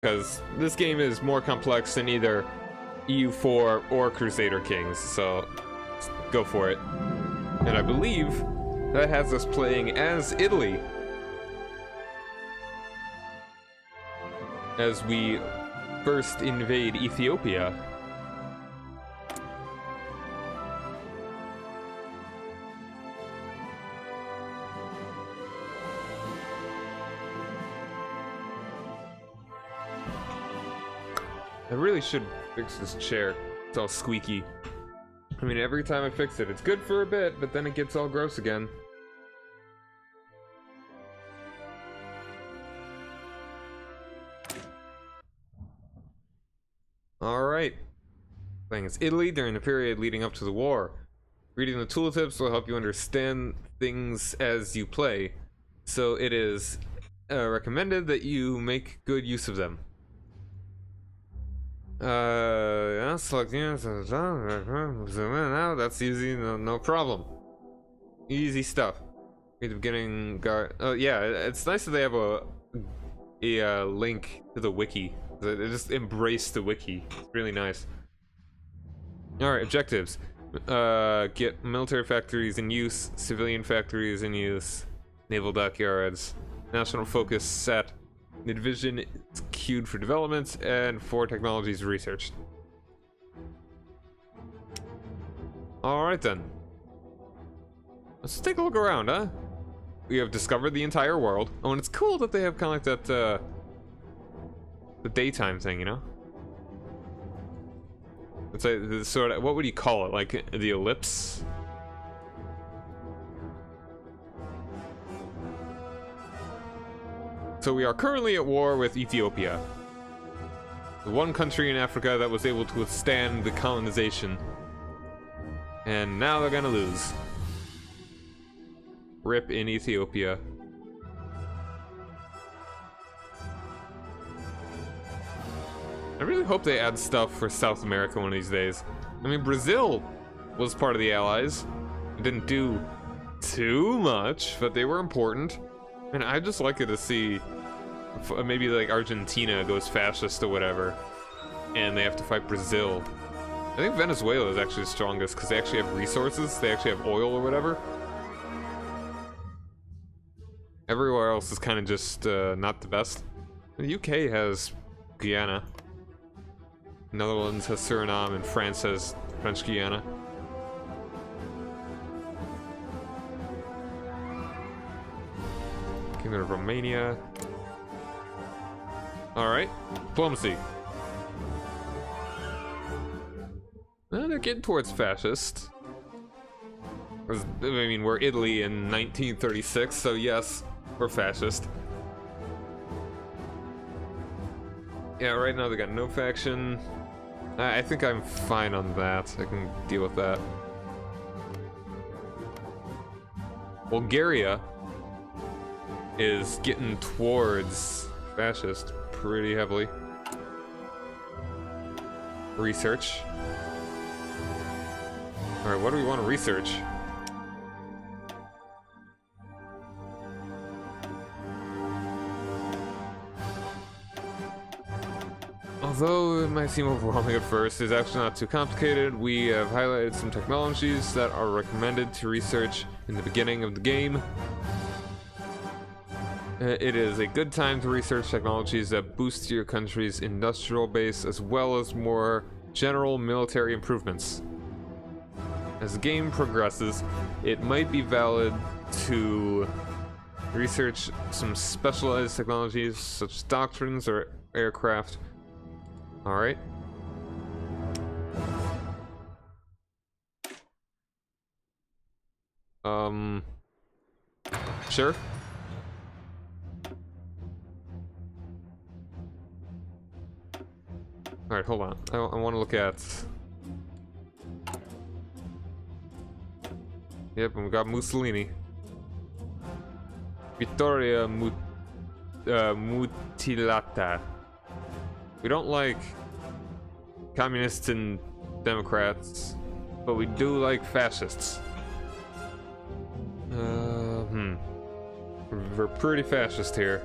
because this game is more complex than either EU4 or Crusader Kings, so go for it. And I believe that has us playing as Italy, as we first invade Ethiopia. I really should fix this chair. It's all squeaky. I mean, every time I fix it, it's good for a bit, but then it gets all gross again. Alright. Playing as Italy during the period leading up to the war. Reading the tooltips will help you understand things as you play, so it is recommended that you make good use of them. Yeah, select units, zoom in out, that's easy, no problem. Easy stuff. At the beginning, guard. Oh yeah, it's nice that they have a link to the wiki. They just embrace the wiki. It's really nice. Alright, objectives. Get military factories in use, civilian factories in use, naval dockyards, national focus set. The division is queued for development, and 4 technologies researched. Alright then. Let's take a look around, huh? We have discovered the entire world. Oh, and it's cool that they have kind of like that, the daytime thing, you know? It's like the sort of, what would you call it? Like the ellipse? So we are currently at war with Ethiopia, the one country in Africa that was able to withstand the colonization. And now they're gonna lose. Rip in Ethiopia. I really hope they add stuff for South America one of these days. I mean, Brazil was part of the Allies. It didn't do too much, but they were important. And I'd just like it to see maybe like Argentina goes fascist or whatever, and they have to fight Brazil. I think Venezuela is actually the strongest because they actually have resources. They actually have oil or whatever. Everywhere else is kind of just not the best. The UK has Guyana. Netherlands has Suriname, and France has French Guiana. Kingdom of Romania. Alright, diplomacy. Well, they're getting towards fascist. I mean, we're Italy in 1936, so yes, we're fascist. Yeah, right now they got no faction. I think I'm fine on that. I can deal with that. Bulgaria is getting towards fascist pretty heavily. Research. Alright, what do we want to research? Although it might seem overwhelming at first, it's actually not too complicated. We have highlighted some technologies that are recommended to research in the beginning of the game. It is a good time to research technologies that boost your country's industrial base as well as more general military improvements. As the game progresses, it might be valid to research some specialized technologies such as doctrines or aircraft. Alright. Sure. Alright, hold on. I want to look at... Yep, and we got Mussolini. Vittoria Mutilata. We don't like communists and Democrats, but we do like fascists. We're pretty fascist here.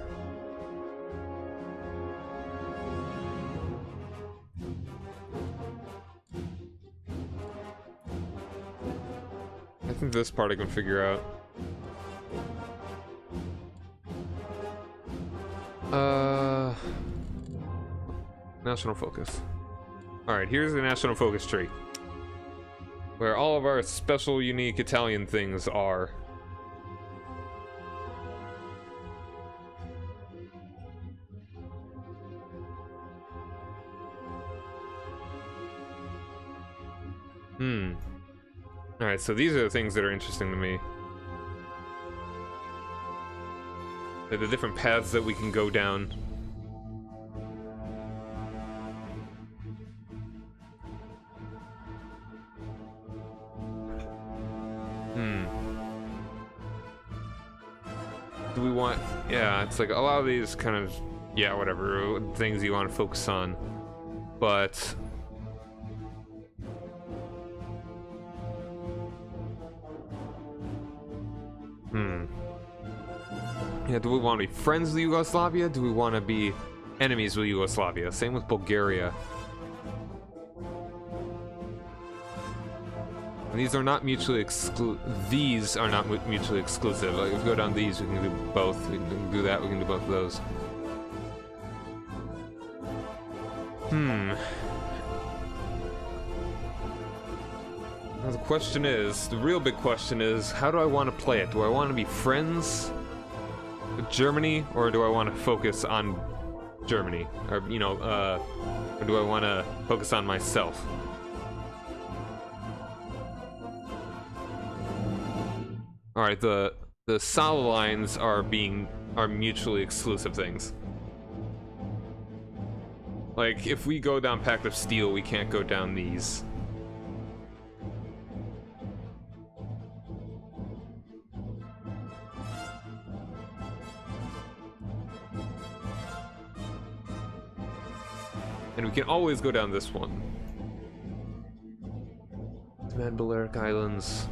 think this part I can figure out. National focus. Alright, here's the national focus tree. Where all of our special, unique Italian things are. Alright, so these are the things that are interesting to me. They're the different paths that we can go down. Do we want... Yeah, it's like a lot of these kind of... Yeah, whatever, things you want to focus on. But... Yeah, do we want to be friends with Yugoslavia? Do we want to be enemies with Yugoslavia? Same with Bulgaria. And these are not mutually These are not mutually exclusive. Like, if we go down these, we can do both. We can do that, we can do both of those. Now the question is, the real big question is, how do I want to play it? Do I want to be friends with Germany, or do I want to focus on Germany? Or, you know, or do I want to focus on myself? Alright, the solid lines are mutually exclusive things. Like, if we go down Pact of Steel, we can't go down these. And we can always go down this one. Mad Balearic Islands.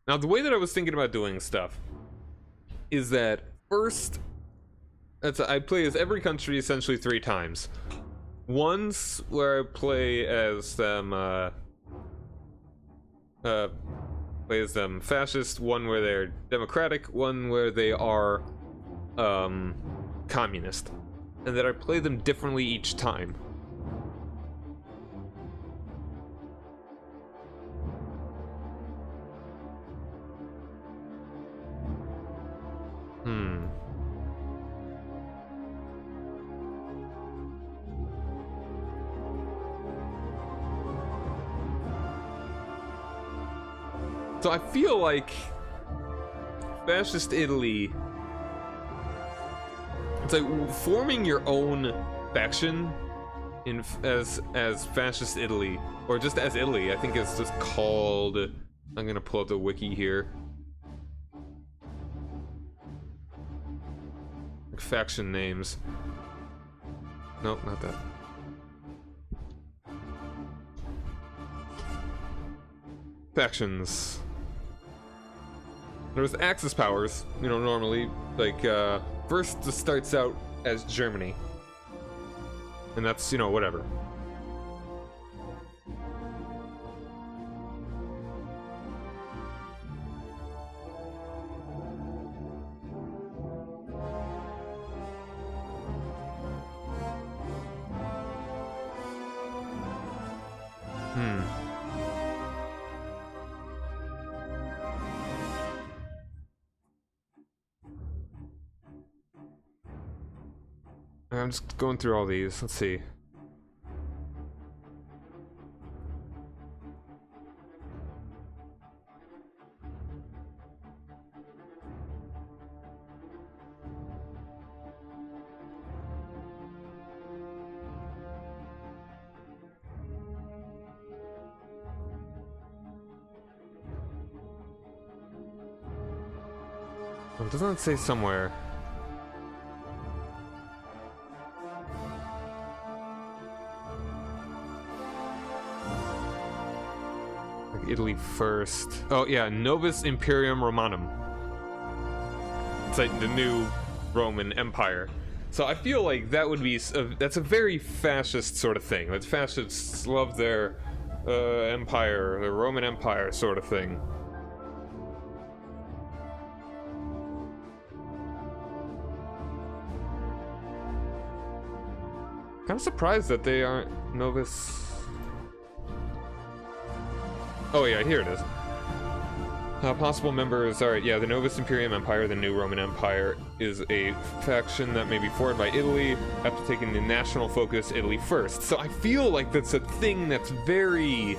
Now, the way that I was thinking about doing stuff is that first, I play as every country essentially 3 times. Once where I play as them, fascist, one where they're democratic, one where they are, communist. And that I play them differently each time. So I feel like fascist Italy, it's like forming your own faction in as fascist Italy, or just as Italy. I think it's just called, I'm gonna pull up the wiki here. Like faction names. Nope, not that. Factions. There's Axis powers, you know, normally, like, first it starts out as Germany. And that's, you know, whatever. I'm just going through all these. Let's see. Well, doesn't it say somewhere? Italy first. Oh yeah, Novus Imperium Romanum. It's like the new Roman Empire. So I feel like that would be that's a very fascist sort of thing. That fascists love their empire, the Roman Empire sort of thing. Kind of surprised that they aren't Novus. Oh yeah, here it is. Possible members. Alright, yeah, the Novus Imperium Empire, the new Roman Empire, is a faction that may be formed by Italy after taking the national focus Italy first. So I feel like that's a thing that's very...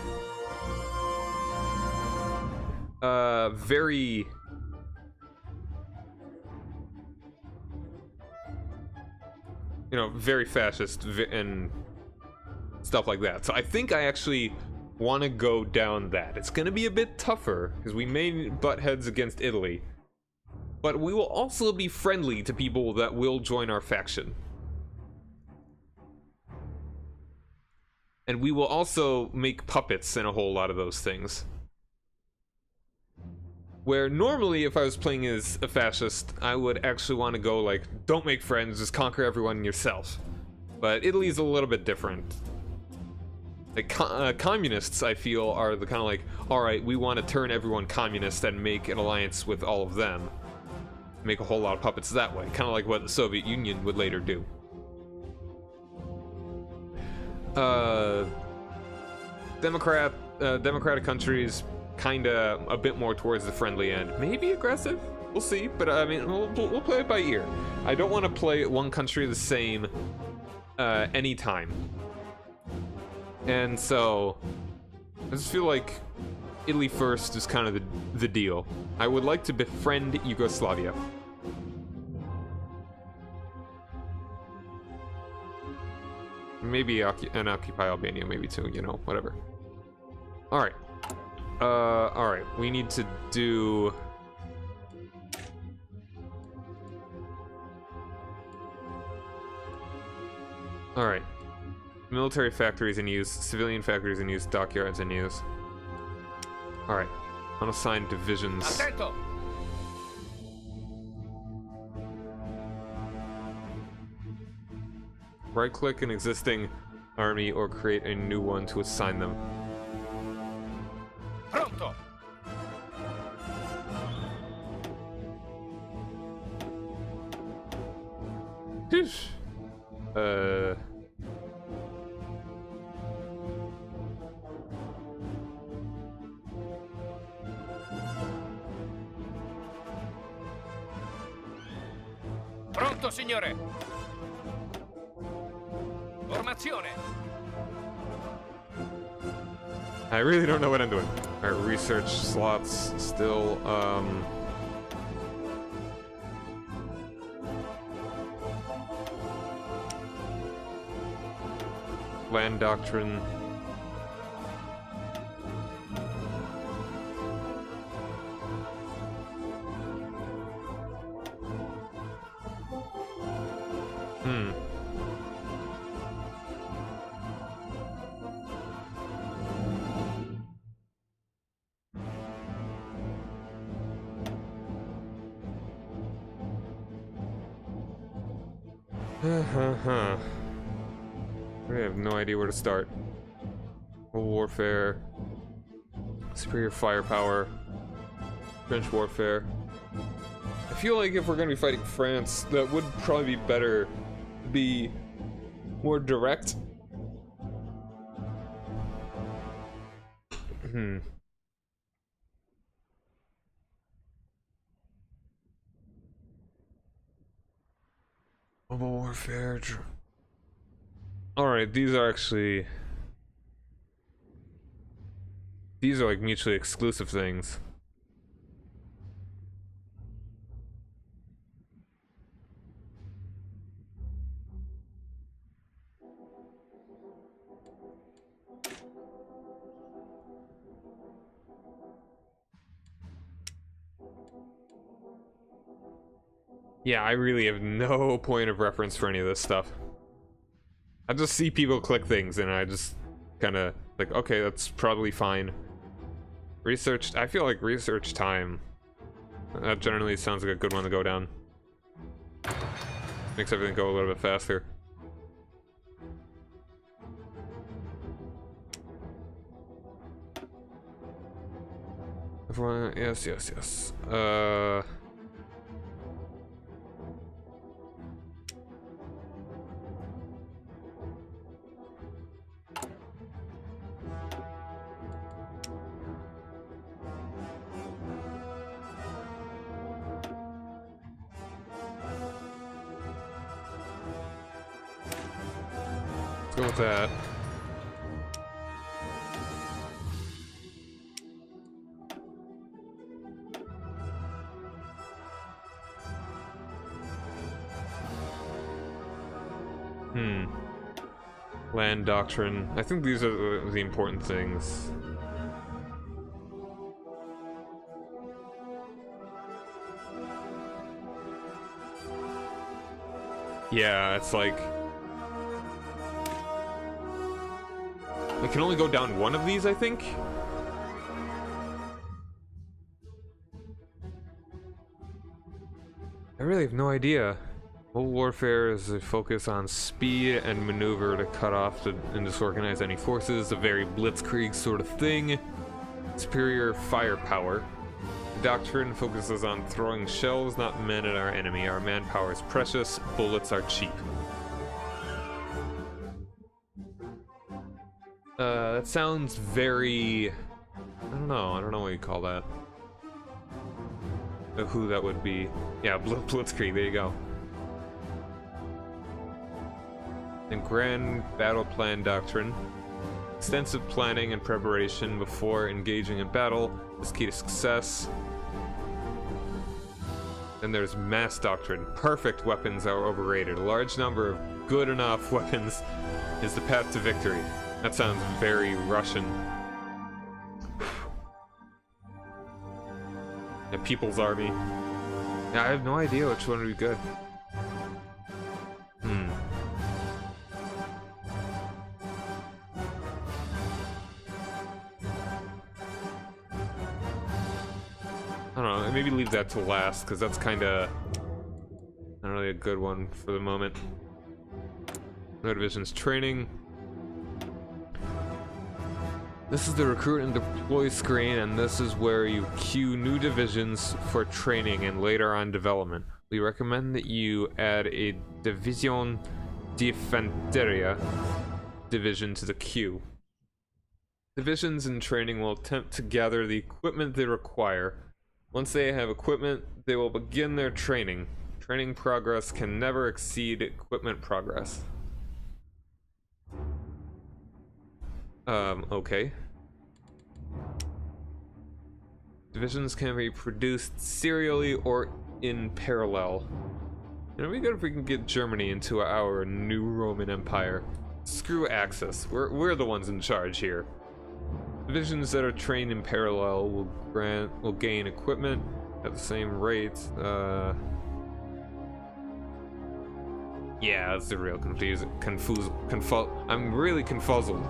very... you know, very fascist and stuff like that. So I think I actually want to go down that. It's going to be a bit tougher, because we may butt heads against Italy. But we will also be friendly to people that will join our faction. And we will also make puppets and a whole lot of those things. Where normally, if I was playing as a fascist, I would actually want to go like, don't make friends, just conquer everyone yourself. But Italy's a little bit different. Like, communists, I feel, are the kind of like, alright, we want to turn everyone communist and make an alliance with all of them. Make a whole lot of puppets that way. Kind of like what the Soviet Union would later do. Democratic countries, kinda a bit more towards the friendly end. Maybe aggressive? We'll see, but I mean, we'll play it by ear. I don't want to play one country the same anytime. And so, I just feel like Italy first is kind of the deal. I would like to befriend Yugoslavia. Maybe and occupy Albania, maybe too, you know, whatever. Alright. Alright, we need to do... Alright. Military factories in use, civilian factories in use, dockyards in use. Alright. Unassign divisions. Attento. Right-click an existing army or create a new one to assign them. Pronto. Pronto, signore. Formazione. I really don't know what I'm doing. Alright, research slots still, land doctrine. I have no idea where to start. Warfare, superior firepower, trench warfare. I feel like if we're going to be fighting France, that would probably be better to be more direct. Mobile warfare. Alright, these are actually... These are like mutually exclusive things. Yeah, I really have no point of reference for any of this stuff. I just see people click things and I just kind of like, okay, that's probably fine. Research, I feel like research time. That generally sounds like a good one to go down. Makes everything go a little bit faster. Everyone, yes. Let's go with that. Land doctrine. I think these are the important things. Yeah, it's like... I can only go down one of these, I think? I really have no idea. Whole warfare is a focus on speed and maneuver to cut off and disorganize any forces, a very blitzkrieg sort of thing. Superior firepower. The doctrine focuses on throwing shells, not men at our enemy. Our manpower is precious, bullets are cheap. That sounds very... I don't know what you call that. Who that would be. Yeah, blitzkrieg, there you go. And Grand Battle Plan Doctrine. Extensive planning and preparation before engaging in battle is key to success. Then there's Mass Doctrine. Perfect weapons are overrated. A large number of good enough weapons is the path to victory. That sounds very Russian. The People's Army. Yeah, I have no idea which one would be good. I don't know, maybe leave that to last, because that's kind of not really a good one for the moment. No divisions training. This is the recruit and deploy screen, and this is where you queue new divisions for training and later on development. We recommend that you add a Division d'Infanteria division to the queue. Divisions in training will attempt to gather the equipment they require. Once they have equipment, they will begin their training. Training progress can never exceed equipment progress. Okay. Divisions can be produced serially or in parallel. And it'd be good if we can get Germany into our new Roman Empire. Screw Axis. We're the ones in charge here. Divisions that are trained in parallel will gain equipment at the same rate. Yeah, that's the real I'm really confuzzled.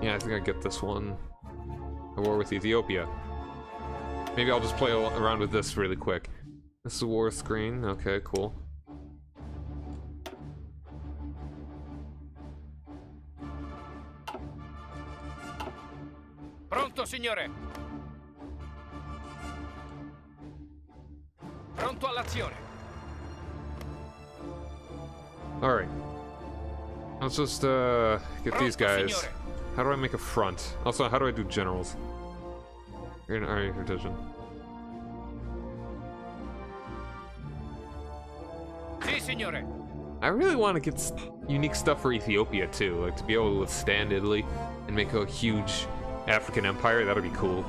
Yeah, I think I get this one. A war with Ethiopia. Maybe I'll just play around with this really quick. This is a war screen. Okay, cool. Pronto, signore. Pronto all'azione. All right. Let's just get these guys. Signore. How do I make a front? Also, how do I do generals? You're in Army Division. Sì, signore. I really want to get unique stuff for Ethiopia too, like to be able to withstand Italy and make a huge African empire. That'd be cool.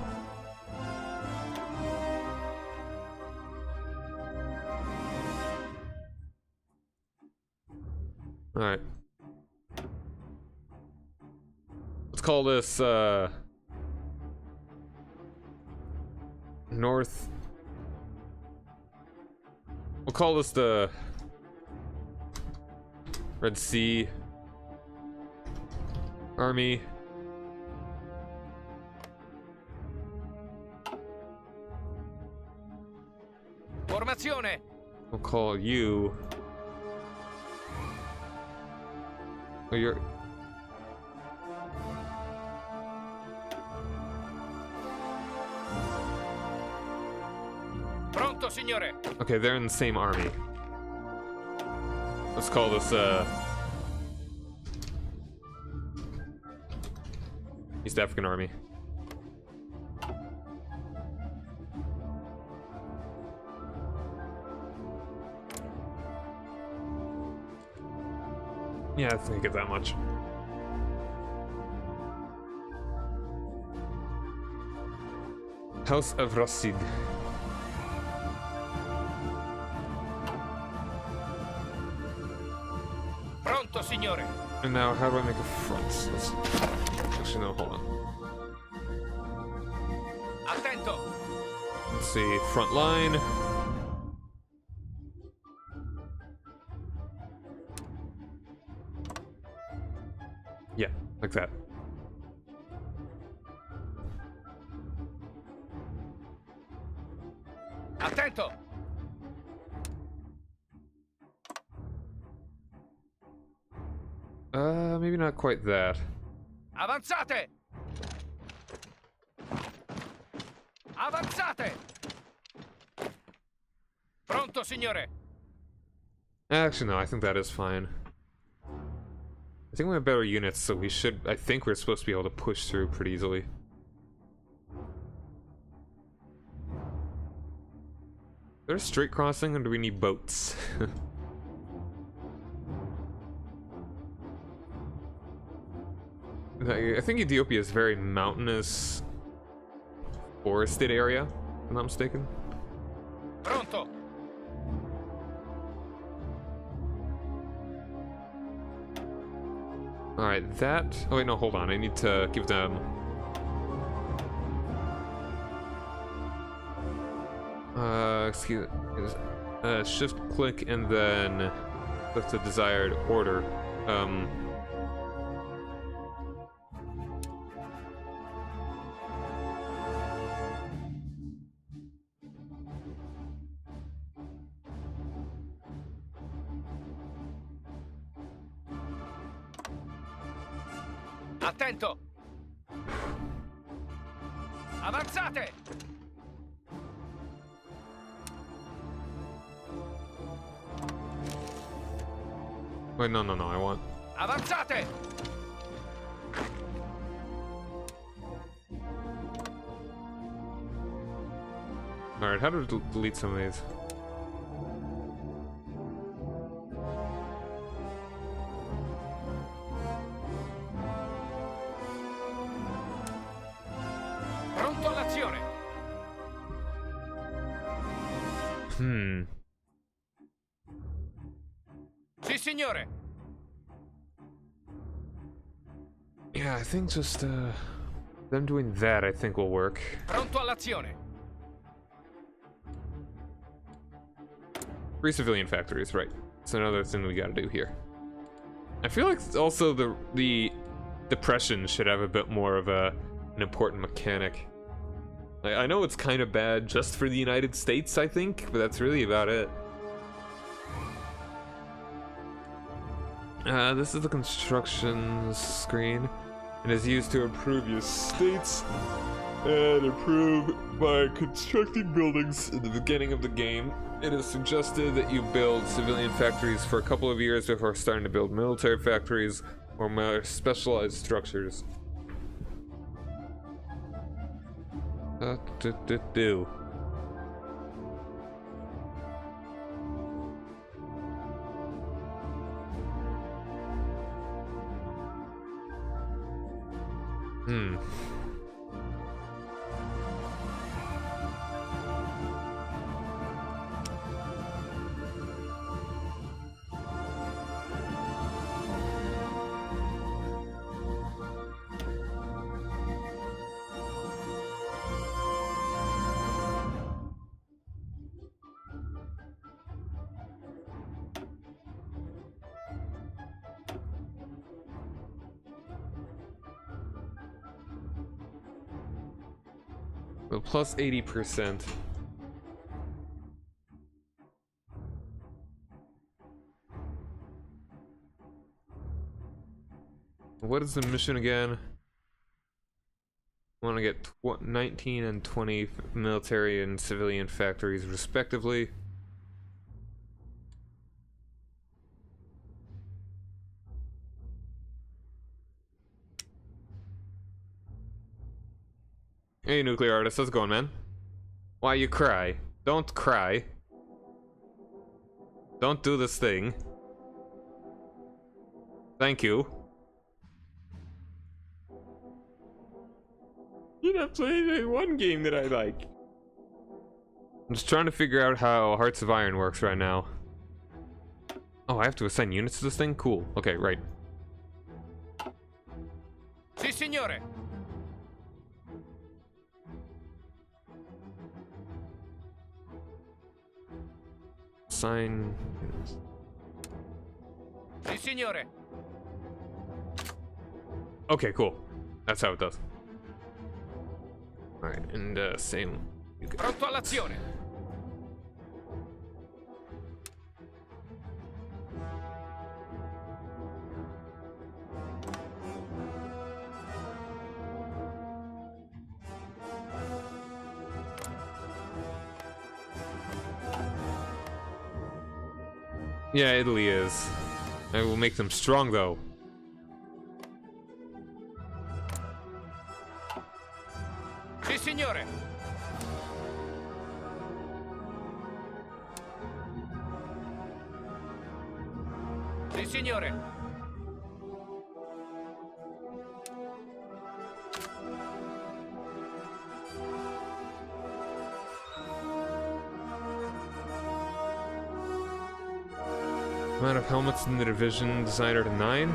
All right. Let's call this North. We'll call this the Red Sea. army. Formazione. We'll call you. Oh, you're. Pronto, signore. Okay, they're in the same army. Let's call this, East African Army. Yeah, I think I get that much. House of Rasid. Pronto, signore. And now, how do I make a front? Let's... Actually, no, hold on. Attento. Let's see, front line. Yeah, like that. Attento. Maybe not quite that. Avanzate. Avanzate. Pronto, signore. Actually, no, I think that is fine. I think we have better units, so we should... I think we're supposed to be able to push through pretty easily. There's straight crossing, or do we need boats? I think Ethiopia is very mountainous, forested area, if I'm not mistaken. Pronto. Alright, that... Oh wait, no, hold on. I need to give them... excuse me. Shift click and then that's the desired order. Attento. Avanzate. Wait, no, I want... Avanzate. Alright, how to delete some of these? Pronto all'azione. Sì, signore. Yeah, I think just, them doing that, I think will work. Pronto all'azione. 3 civilian factories, right. That's another thing we gotta do here. I feel like also the depression should have a bit more of an important mechanic. I know it's kind of bad just for the United States, I think, but that's really about it. This is the construction screen. It is used to improve your states and improve by constructing buildings in the beginning of the game. It is suggested that you build civilian factories for a couple of years before starting to build military factories or more specialized structures. Do. Well, plus 80%. What is the mission again? I want to get 19 and 20 military and civilian factories respectively. Hey, nuclear artist, how's it going, man? Why you cry? Don't cry. Don't do this thing. Thank you. You're not playing that one game that I like. I'm just trying to figure out how Hearts of Iron works right now. Oh, I have to assign units to this thing? Cool. Okay, right. Sì, signore. Assign units. Sì, signore. Okay, cool. That's how it does. Alright, and same. Pronto all'azione. Yeah, Italy is. I will make them strong though. Sì, signore. Sì, signore. Amount of helmets in the division designer to 9.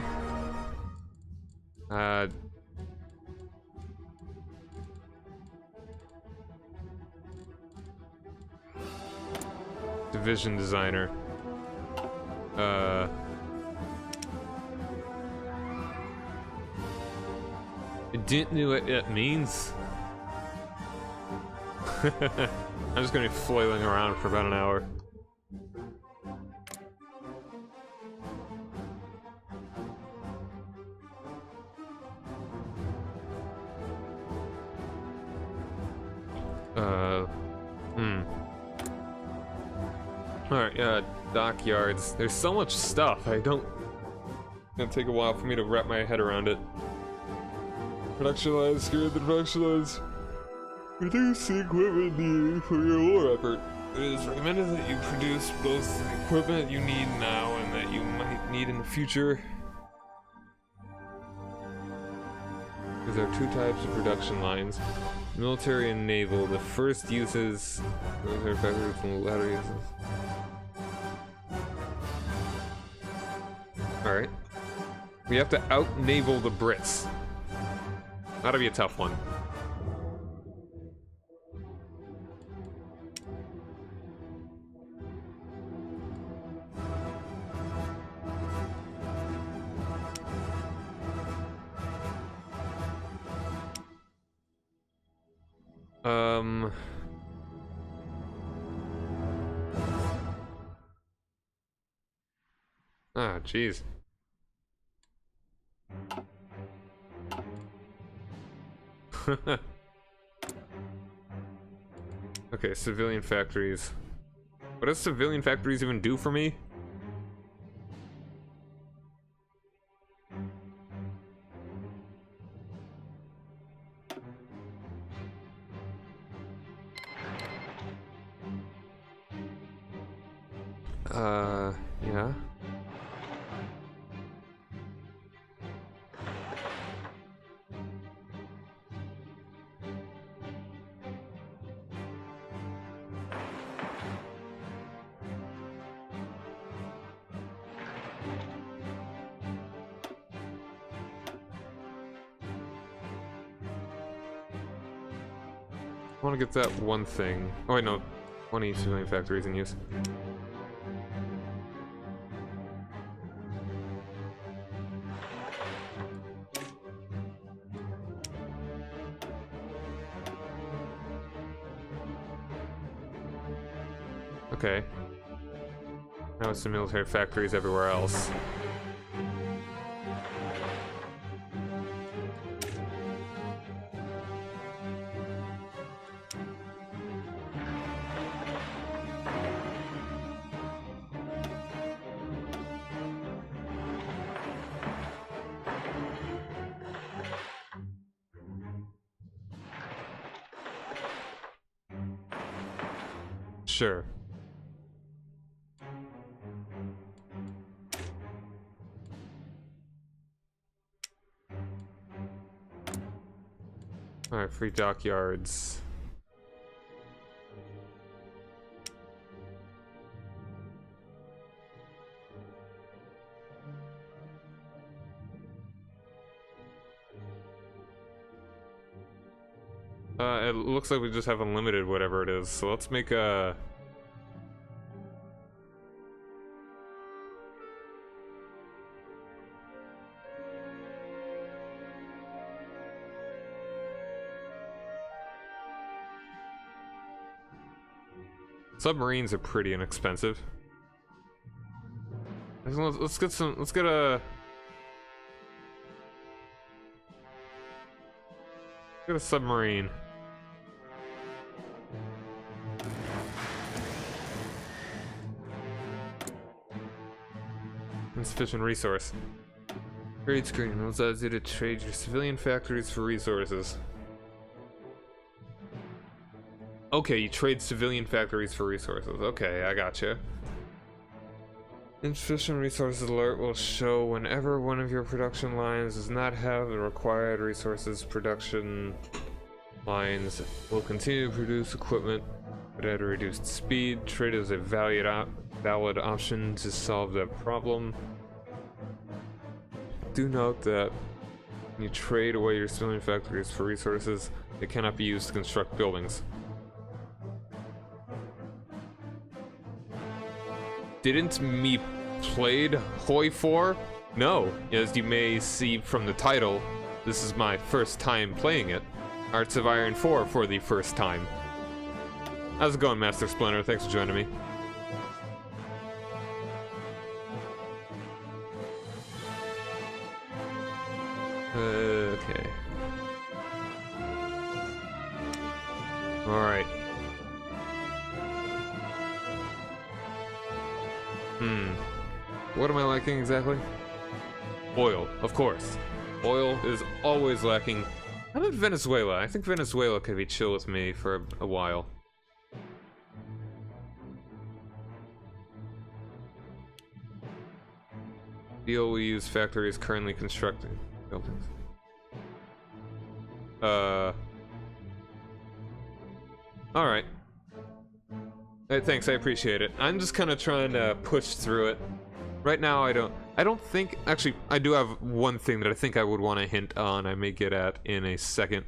Division designer. I didn't know what it means. I'm just gonna be flailing around for about an hour. Alright, dockyards. There's so much stuff, it's gonna take a while for me to wrap my head around it. Production lines, screw the production lines. Reduce the equipment needed for your war effort. It is recommended that you produce both the equipment you need now and that you might need in the future. Because there are two types of production lines. Military and naval. The first uses military factories and the latter uses. Alright. We have to out-naval the Brits. That'll be a tough one. Ah, jeez. Okay, civilian factories. What does civilian factories even do for me? Yeah. I want to get that one thing. Oh wait, no. 20 civilian factories in use. Okay. Now it's the military factories everywhere else. Sure. Alright, free dockyards. It looks like we just have unlimited whatever it is, so let's make a... Submarines are pretty inexpensive. Let's get some. Let's get a. Get a submarine. Insufficient resource. Trade screen allows you to trade your civilian factories for resources. Okay, you trade civilian factories for resources. Okay, I gotcha. Insufficient resources alert will show whenever one of your production lines does not have the required resources. Production lines will continue to produce equipment, but at a reduced speed. Trade is a valid option to solve that problem. Do note that when you trade away your civilian factories for resources, they cannot be used to construct buildings. Didn't me played Hoi 4? No, as you may see from the title, this is my first time playing it. Hearts of Iron 4 for the first time. How's it going, Master Splinter? Thanks for joining me. Okay. Alright. What am I lacking exactly? Oil, of course. Oil is always lacking. How about Venezuela? I think Venezuela could be chill with me for a while. Deal we use factories currently constructing buildings. Alright. Hey, thanks, I appreciate it. I'm just kind of trying to push through it. Right now, I don't think... Actually, I do have one thing that I think I would want to hint on. I may get at in a second.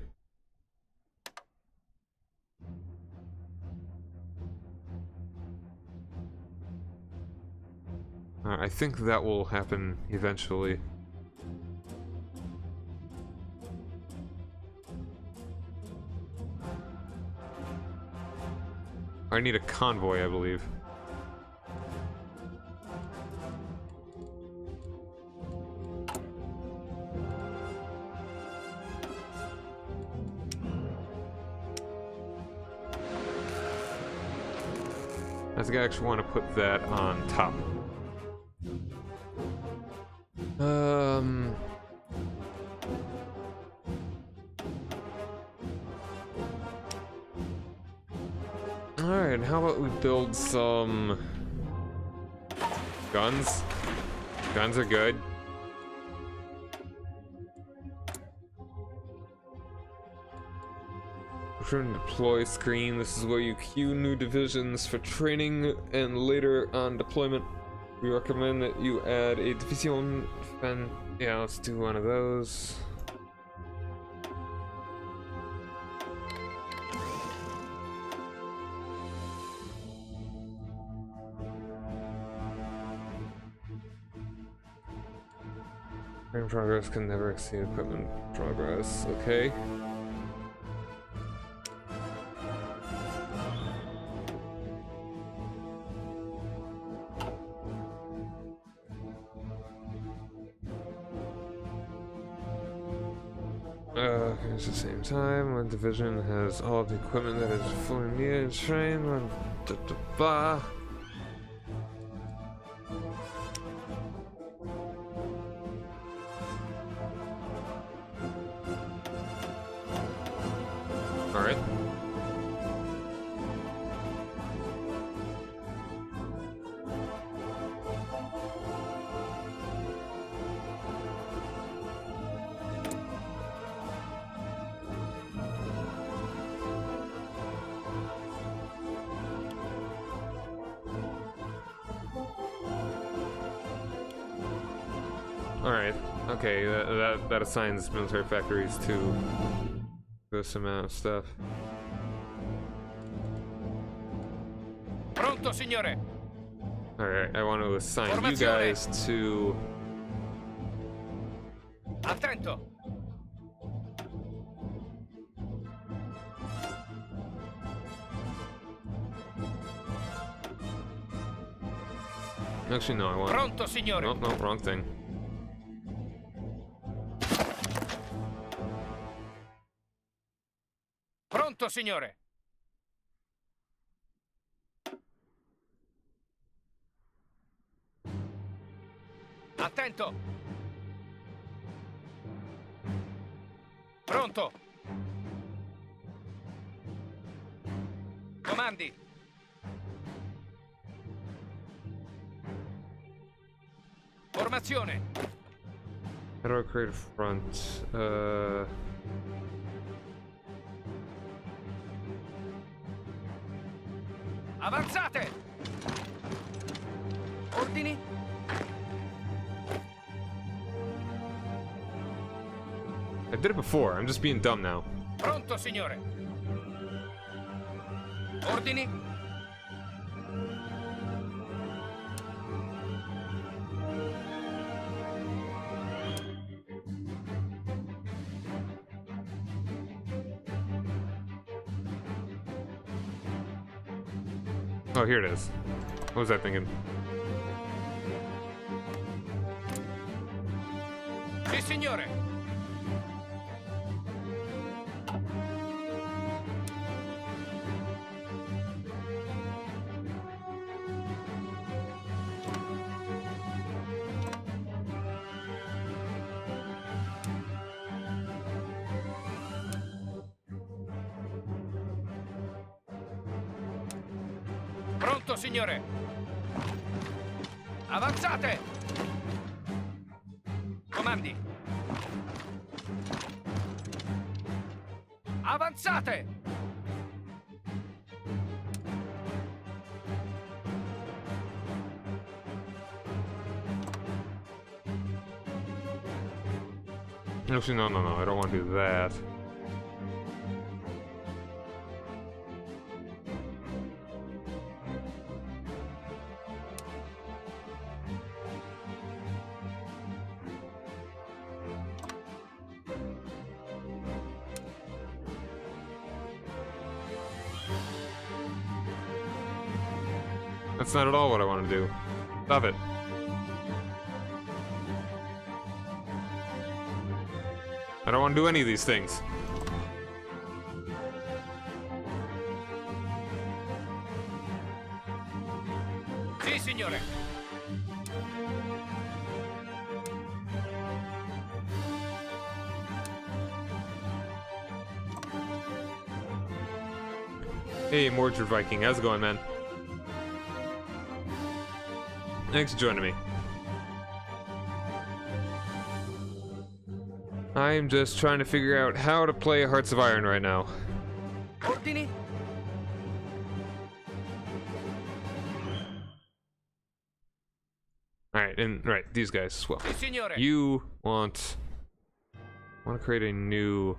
I think that will happen eventually. I need a convoy, I believe. I think I actually want to put that on top. Alright, how about we build some guns? Guns are good. Return deploy screen. This is where you queue new divisions for training and later on deployment. We recommend that you add a division fan. Yeah, let's do one of those. Training progress can never exceed equipment progress. Okay. At the same time, one division has all the equipment that is fully needed, trained, blah. Alright. Alright, okay, that assigns military factories to this amount of stuff. Pronto, signore. Alright, I want to assign you Formazione. guys to... Attento. Actually, no, I want... Pronto, signore. No, no, wrong thing. Pronto, signore. Attento. Pronto. Comandi. Formazione. How do I create a front? Avanzate. Ordini. I did it before, I'm just being dumb now. Pronto, signore. Ordini. Oh, here it is. What was I thinking? Sì, signore. Pronto, signore. Avanzate. Comandi. Avanzate. Actually, no, no, no, I don't want to do that. That's not at all what I want to do. Stop it. I don't want to do any of these things. Sì, signore. Hey, Mordred Viking, how's it going, man? Thanks for joining me. I'm just trying to figure out how to play Hearts of Iron right now. Ordini. Alright, and right, these guys as well. Sì, signore. You want to create a new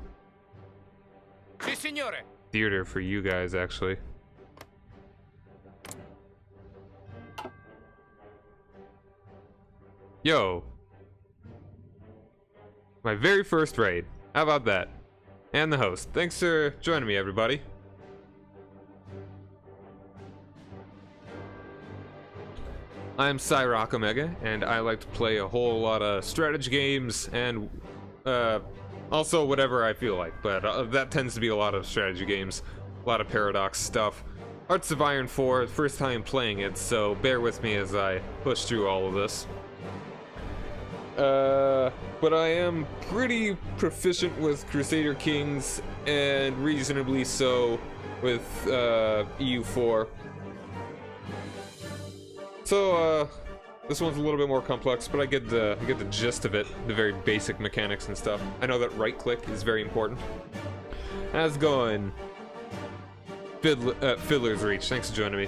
Sì, signore. theater for you guys, actually. Yo. My very first raid. How about that? And the host. Thanks for joining me, everybody. I'm Cyrock Omega, and I like to play a whole lot of strategy games and Also, whatever I feel like, but that tends to be a lot of strategy games, a lot of Paradox stuff. Hearts of Iron 4, first time playing it, so bear with me as I push through all of this. But I am pretty proficient with Crusader Kings, and reasonably so with EU4. So, this one's a little bit more complex, but I get the gist of it, the very basic mechanics and stuff. I know that right-click is very important. How's it going? Fiddler's Reach, thanks for joining me.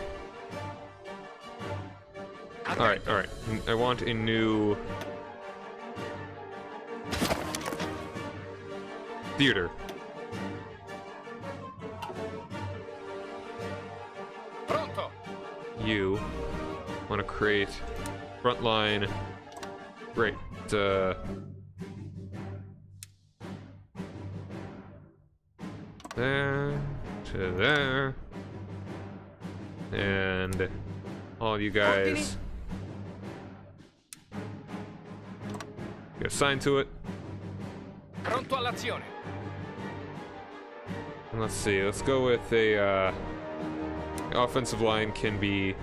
Alright. I want a new... theater. Pronto. You want to create frontline. Great. There to there, and all you guys get assigned to it. Pronto all'azione. And let's see. Let's go with a offensive line can be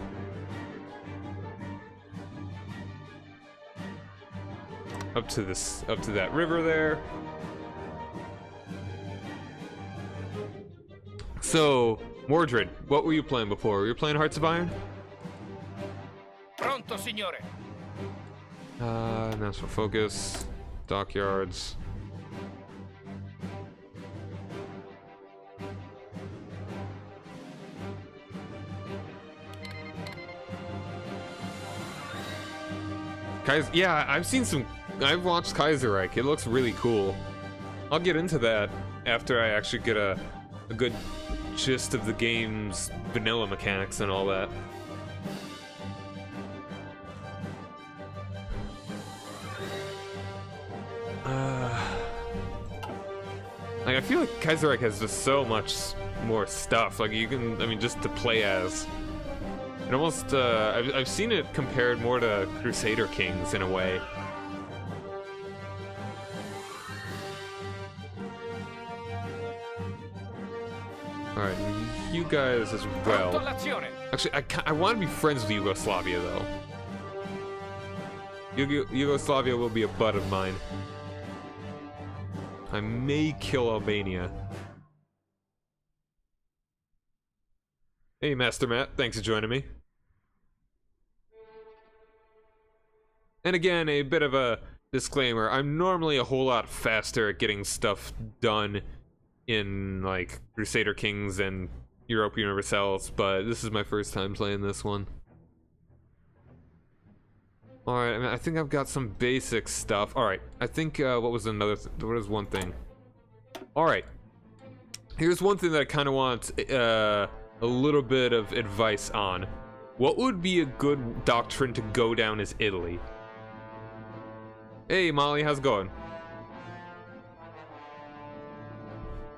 up to that river there. So, Mordred, what were you playing before? Were you playing Hearts of Iron? Pronto, signore. National Focus, Dockyards. Yeah, I've watched Kaiserreich. It looks really cool. I'll get into that after I actually get a good gist of the game's vanilla mechanics and all that. Like, I feel like Kaiserreich has just so much more stuff. Like, you can, I mean, just to play as. It almost, I've seen it compared more to Crusader Kings in a way. Alright, you guys as well. Actually, I want to be friends with Yugoslavia, though. Yugoslavia will be a butt of mine. I may kill Albania. Hey, Master Matt, thanks for joining me. And again, a bit of a disclaimer. I'm normally a whole lot faster at getting stuff done in, like, Crusader Kings and Europa Universalis, but this is my first time playing this one. Alright, I think I've got some basic stuff. Alright, I think, what was one thing? Alright. Here's one thing that I kind of want, a little bit of advice on. What would be a good doctrine to go down as Italy? Hey, Molly, how's it going?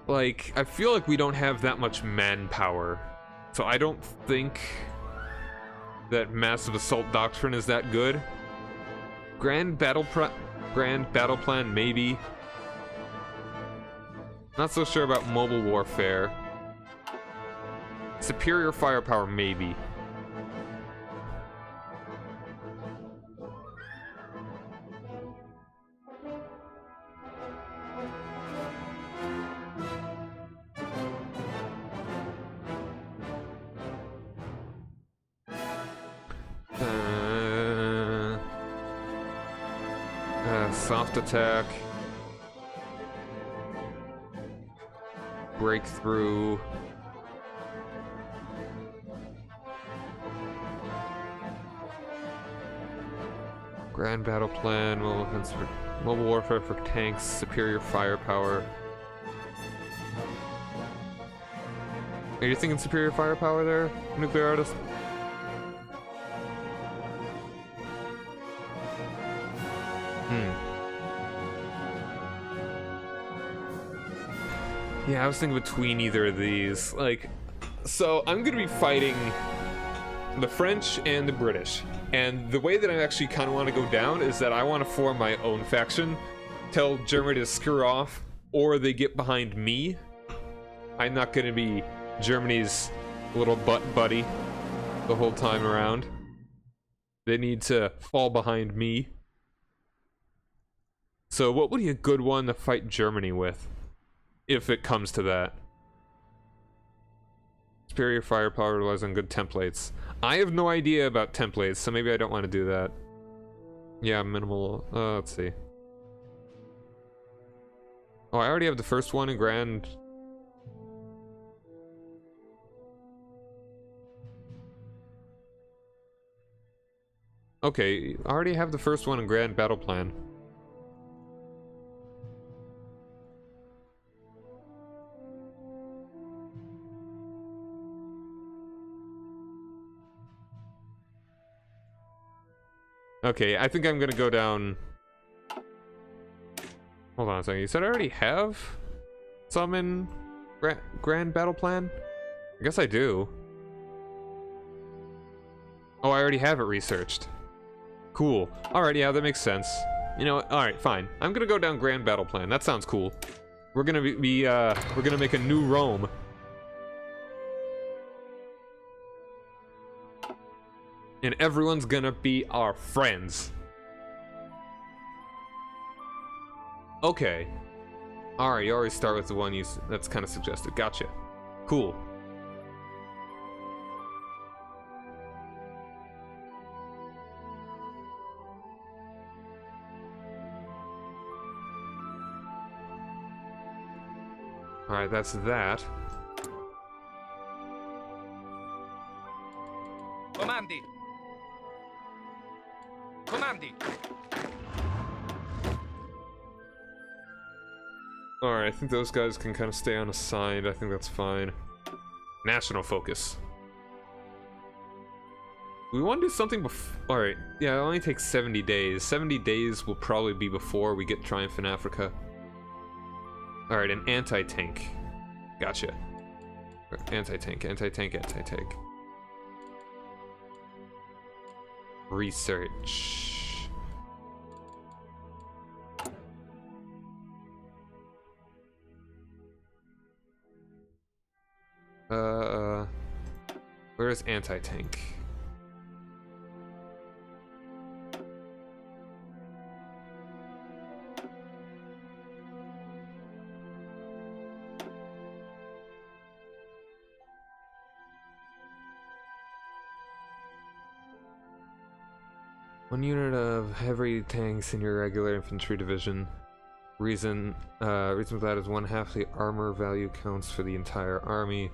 Like, I feel like we don't have that much manpower, so I don't think that Massive Assault Doctrine is that good. Grand Battle Plan, maybe. Not so sure about Mobile Warfare. Superior Firepower, maybe. Soft attack. Breakthrough. Grand Battle Plan, Mobile Warfare for tanks, superior firepower. Are you thinking superior firepower there, Nuclear Artist? Yeah, I was thinking between either of these. Like, so I'm gonna be fighting the French and the British. And the way that I actually kind of want to go down is that I want to form my own faction, tell Germany to screw off, or they get behind me. I'm not gonna be Germany's little butt buddy the whole time around. They need to fall behind me. So what would be a good one to fight Germany with? If it comes to that. Superior firepower relies on good templates. I have no idea about templates, so maybe I don't want to do that. Yeah, minimal. Let's see. Oh, I already have the first one in Grand. Okay, I already have the first one in Grand Battle Plan. Okay, I think I'm gonna go down... Hold on a second, you said I already have some in Grand Battle Plan? I guess I do. Oh, I already have it researched. Cool. Alright, yeah, that makes sense. You know what? Alright, fine. I'm gonna go down Grand Battle Plan. That sounds cool. We're gonna we're gonna make a new Rome. And everyone's gonna be our friends. Okay. Alright, you always start with the one that's kind of suggested. Gotcha. Cool. Alright, that's that. Comandi. Comandi. Alright, I think those guys can kind of stay unassigned. I think that's fine. National focus. We want to do something before... Alright, yeah, it only takes 70 days. 70 days will probably be before we get Triumph in Africa. Alright, an anti-tank. Gotcha. Anti-tank, anti-tank, anti-tank. Research. Where's anti-tank? One unit of heavy tanks in your regular infantry division. Reason for that is 1/2 the armor value counts for the entire army.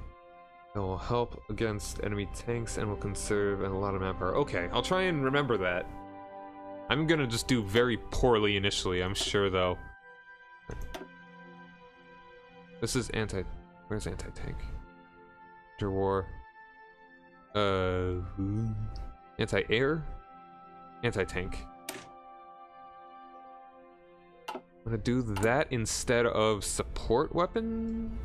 It will help against enemy tanks and will conserve a lot of manpower. Okay, I'll try and remember that. I'm gonna just do very poorly initially, I'm sure though. This is where's anti-tank? Interwar. Anti-air? Anti-tank. I'm gonna do that instead of support weapon?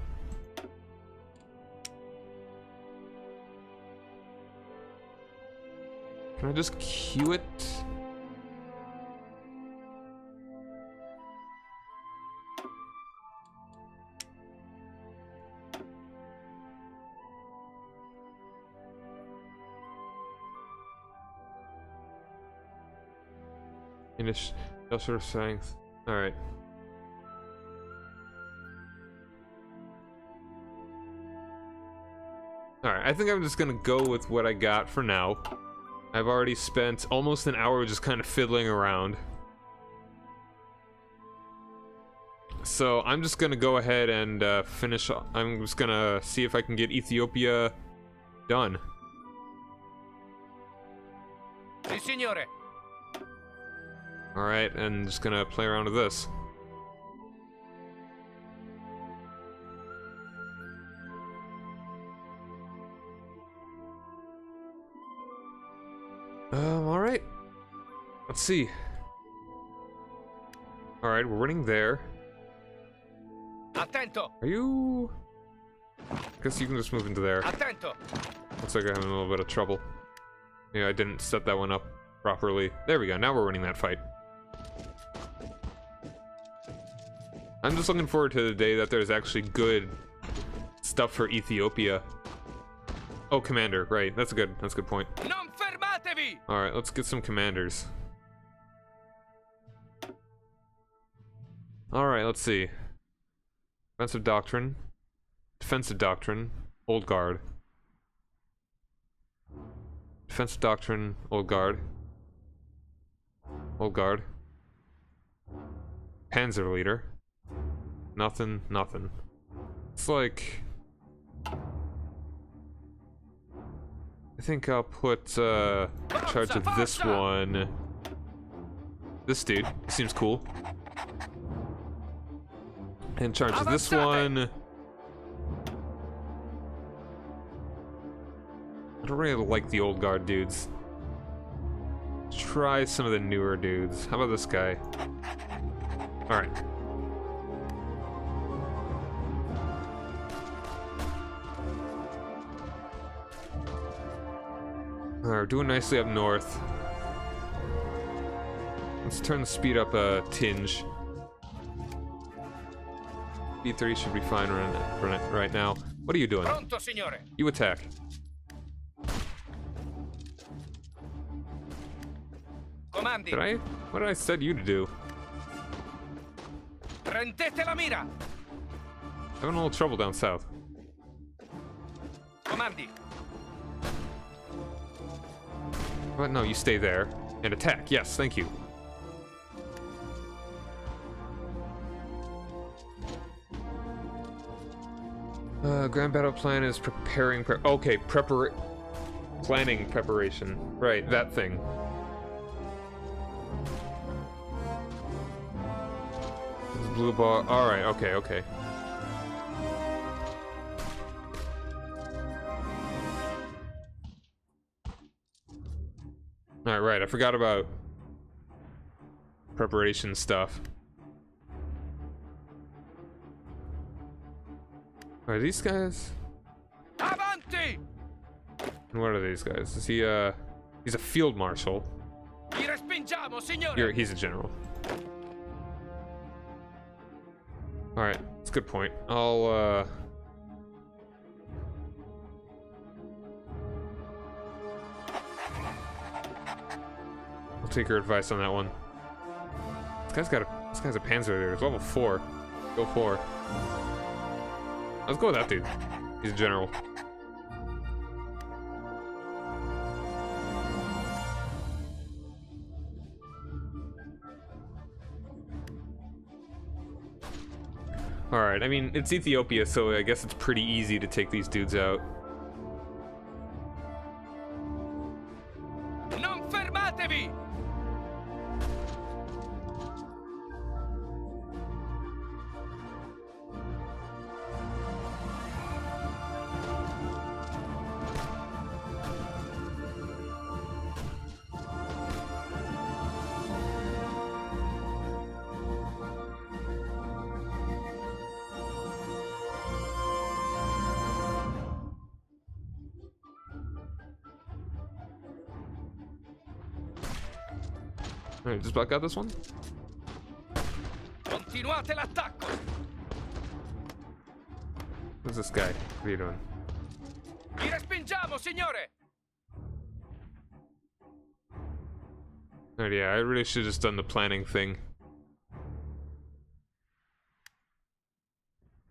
Can I just queue it? Industrial strength. Alright. Alright, I think I'm just gonna go with what I got for now. I've already spent almost an hour just kind of fiddling around. So I'm just gonna go ahead and finish. I'm just gonna see if I can get Ethiopia done. Si, signore. Alright, and just gonna play around with this. Alright. Let's see. Alright, we're winning there. Attento. Are you... Guess you can just move into there. Attento. Looks like I'm having a little bit of trouble. Yeah, I didn't set that one up properly. There we go, now we're winning that fight. I'm just looking forward to the day that there's actually good stuff for Ethiopia. Oh, commander, right. That's a good point. Non fermatevi! Alright, let's get some commanders. Alright, let's see. Offensive doctrine. Defensive doctrine. Old guard. Defensive doctrine. Old guard. Old guard. Panzer leader. Nothing, nothing. It's like... I think I'll put charge of this one. This dude. He seems cool. In charge of this one. I don't really like the old guard dudes. Try some of the newer dudes. How about this guy? Alright. Alright, we're doing nicely up north. Let's turn the speed up a tinge. Speed 30 should be fine right now. What are you doing? Pronto, signore. You attack. Comandi. What did I set you to do? Prendete la mira. Having a little trouble down south. Comandi. But no, you stay there and attack. Yes, thank you. Grand battle plan is preparing. Okay, planning preparation. Right, that thing. Blue ball. All right. Okay. Okay. All right. Right. I forgot about preparation stuff. Are these guys? Avanti! And what are these guys? Is he he's a field marshal. Vi respingiamo, signore. He's a general. All right, that's a good point. I'll take your advice on that one. This guy's a panzer leader. It's level 4. Go 4. Let's go with that dude. He's a general. Alright, I mean, it's Ethiopia, so I guess it's pretty easy to take these dudes out. Non fermatevi! Alright, just block out this one. Continuate l'attacco! Who's this guy? What are you doing? Vi respingiamo, signore! Alright, yeah, I really should have just done the planning thing.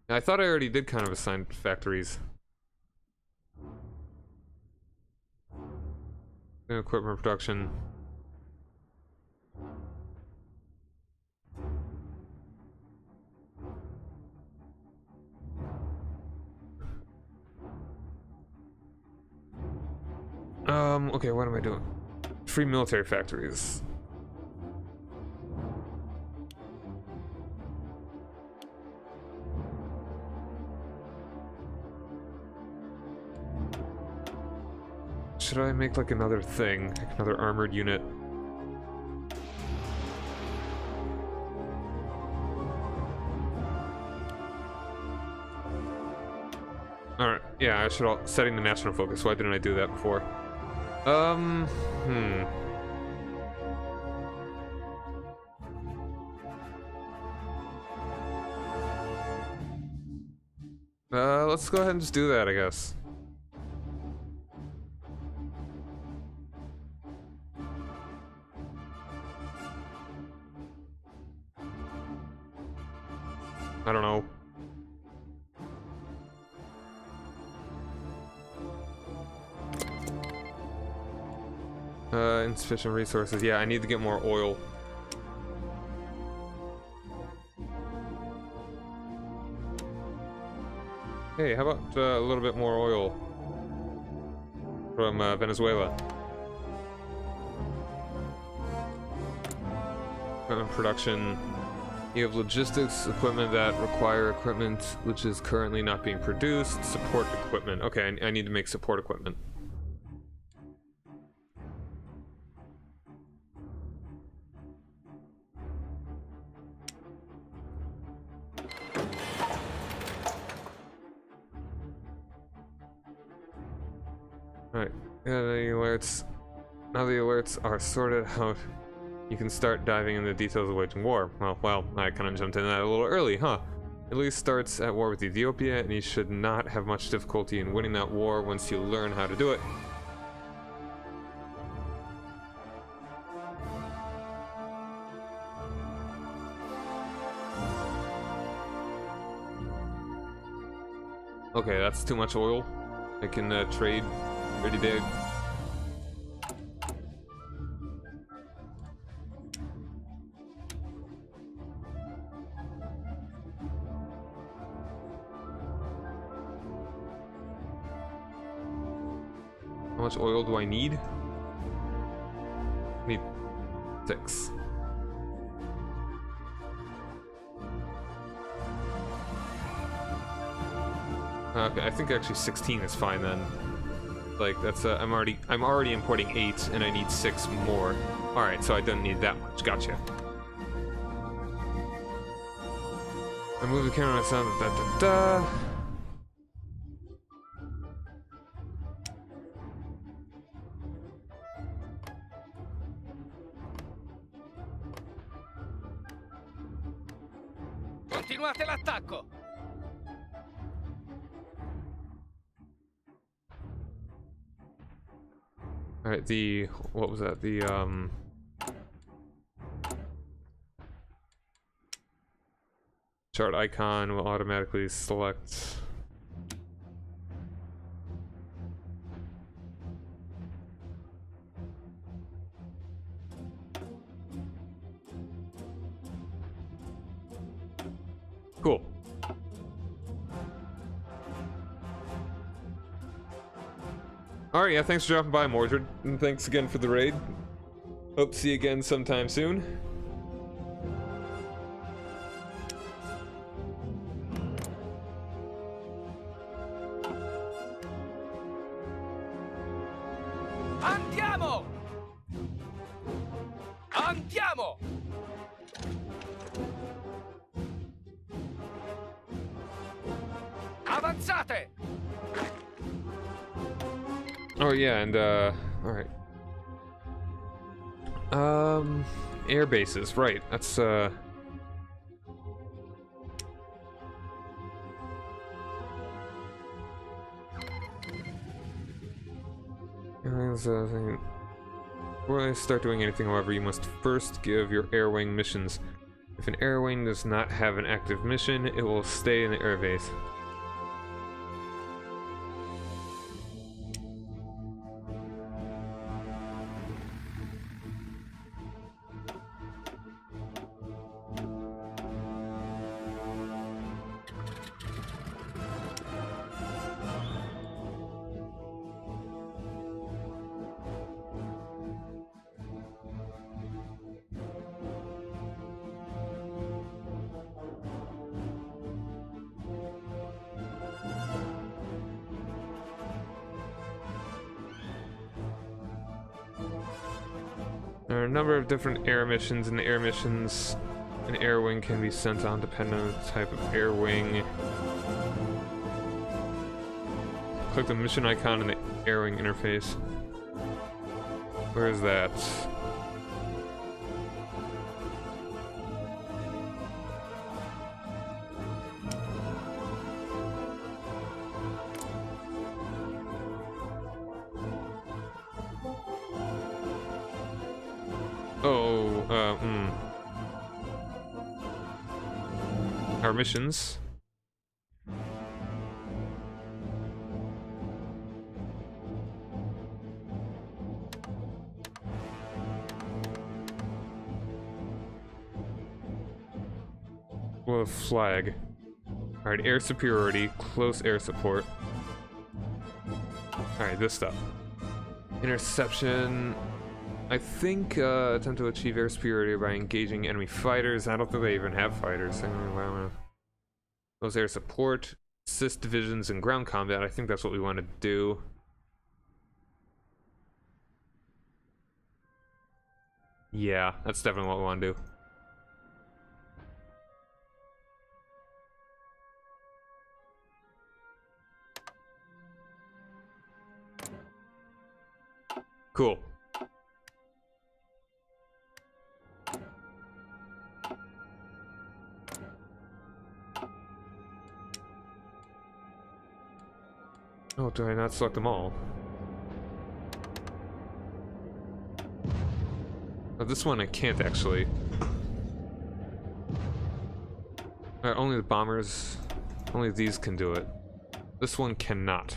I thought I already did kind of assign factories. Equipment production. Okay, what am I doing? Free military factories. Should I make like another thing? Like another armored unit? Alright, yeah, I should setting the national focus. Why didn't I do that before? Let's go ahead and just do that, I guess. I don't know. Insufficient resources. Yeah, I need to get more oil. Hey, how about a little bit more oil from Venezuela? Equipment production. You have logistics equipment that require equipment which is currently not being produced. Support equipment. Okay, I need to make support equipment. Alright, yeah, the alerts. Now the alerts are sorted out. You can start diving into the details of waging war. Well, I kind of jumped in that a little early, huh? Italy starts at war with Ethiopia, and you should not have much difficulty in winning that war once you learn how to do it. Okay, that's too much oil. I can trade pretty big. How much oil do I need? I need 6. Okay, I think actually 16 is fine then. Like that's I'm already importing 8 and I need 6 more. All right, so I don't need that much. Gotcha. I move the camera sound da da da. Continuate l'attacco. Alright, what was that? Chart icon will automatically select. Cool. Alright, yeah, thanks for dropping by, Mordred. And thanks again for the raid. Hope to see you again sometime soon. Andiamo! Andiamo! Avanzate! Oh yeah, and alright. Air bases, right. That's before I start doing anything, however, you must first give your air wing missions. If an air wing does not have an active mission, it will stay in the air base. There are a number of different air missions. In the air missions, an air wing can be sent on depending on the type of air wing. Click the mission icon in the air wing interface. Where is that? Our missions. Well, flag. Alright, air superiority, close air support. Alright, this stuff. Interception. I think attempt to achieve air superiority by engaging enemy fighters. I don't think they even have fighters. Those air support, assist divisions in ground combat. I think that's what we want to do. Yeah, that's definitely what we want to do. Cool. Oh, do I not select them all? Oh, this one I can't actually. Alright, only the bombers, only these can do it. This one cannot.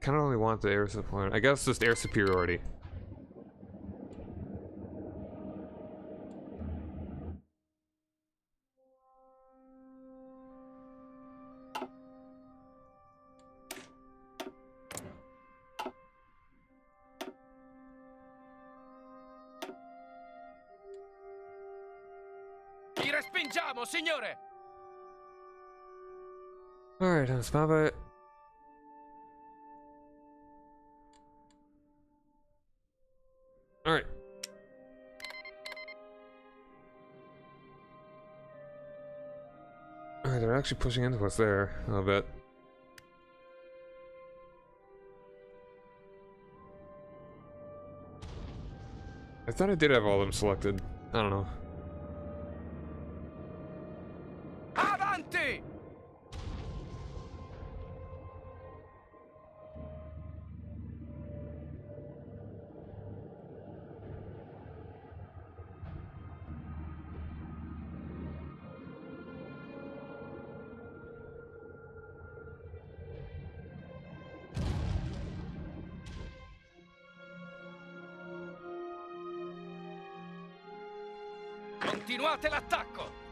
Kinda only want the air support. I guess just air superiority. Ti respingiamo, signore! Alright, let's map it. Alright. Alright, they're actually pushing into us there a little bit. I thought I did have all of them selected. I don't know. Avanti! Continuate l'attacco!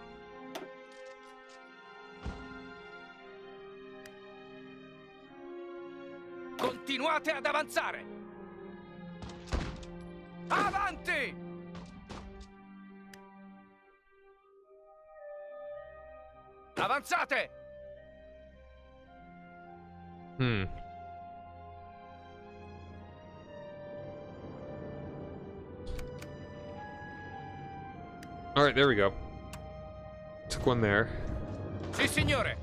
Continuate ad avanzare! Avanti! Avanzate! Alright, there we go. Took one there. Sì, signore!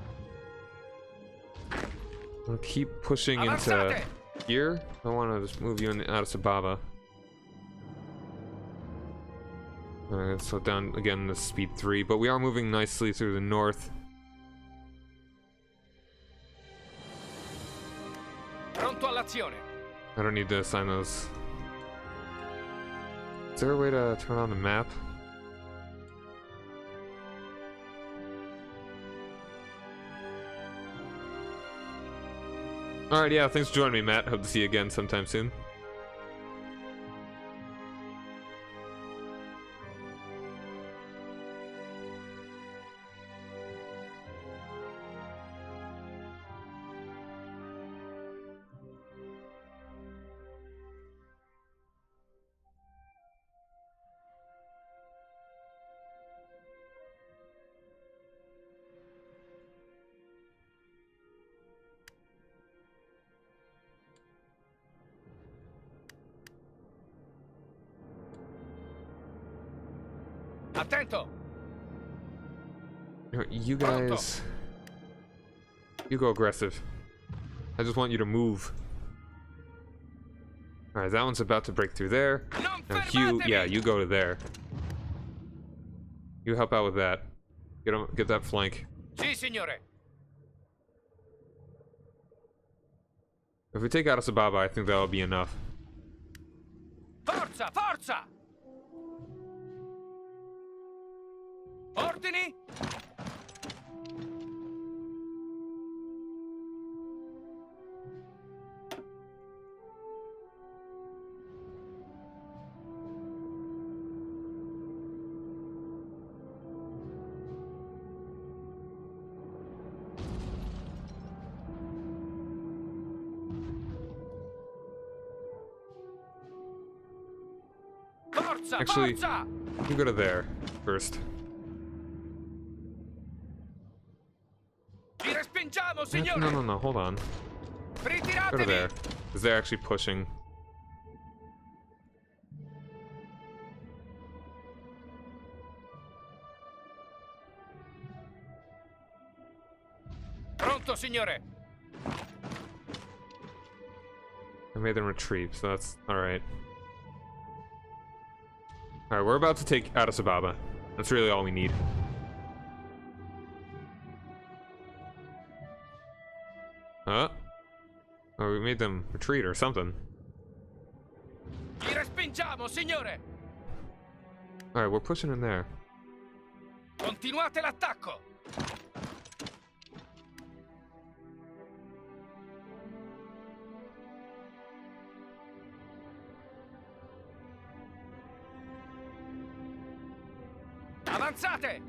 I'll keep pushing into here. I want to just move you in, out of Sababa. Alright, so down again to speed 3, but we are moving nicely through the north. Pronto all'azione! I don't need to assign those. Is there a way to turn on the map? Alright, yeah, thanks for joining me, Matt. Hope to see you again sometime soon. Attento! You guys... You go aggressive. I just want you to move. Alright, that one's about to break through there. Now Hugh, yeah, you go to there. You help out with that. Get that flank. Sì, signore! If we take Addis Ababa, I think that'll be enough. Forza, forza! Ordini? Forza, Actually, forza! we go to there first. Ci respingiamo, No, signore! no, hold on. Go to Ritiratevi! there. Because they're actually pushing. Pronto, signore! I made them retreat, so that's alright. Alright, we're about to take Addis Ababa. That's really all we need. Huh? Oh, we made them retreat or something. Ci respingiamo, signore! Alright, we're pushing in there. Continuate l'attacco! Avanzate!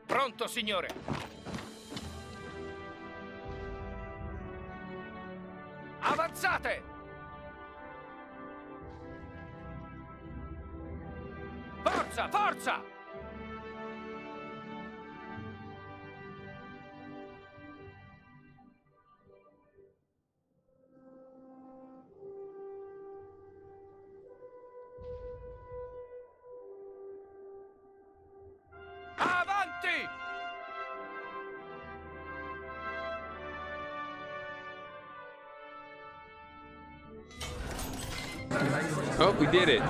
Pronto, signore! Avanzate! Forza, forza! Avanti! Oh, we did it!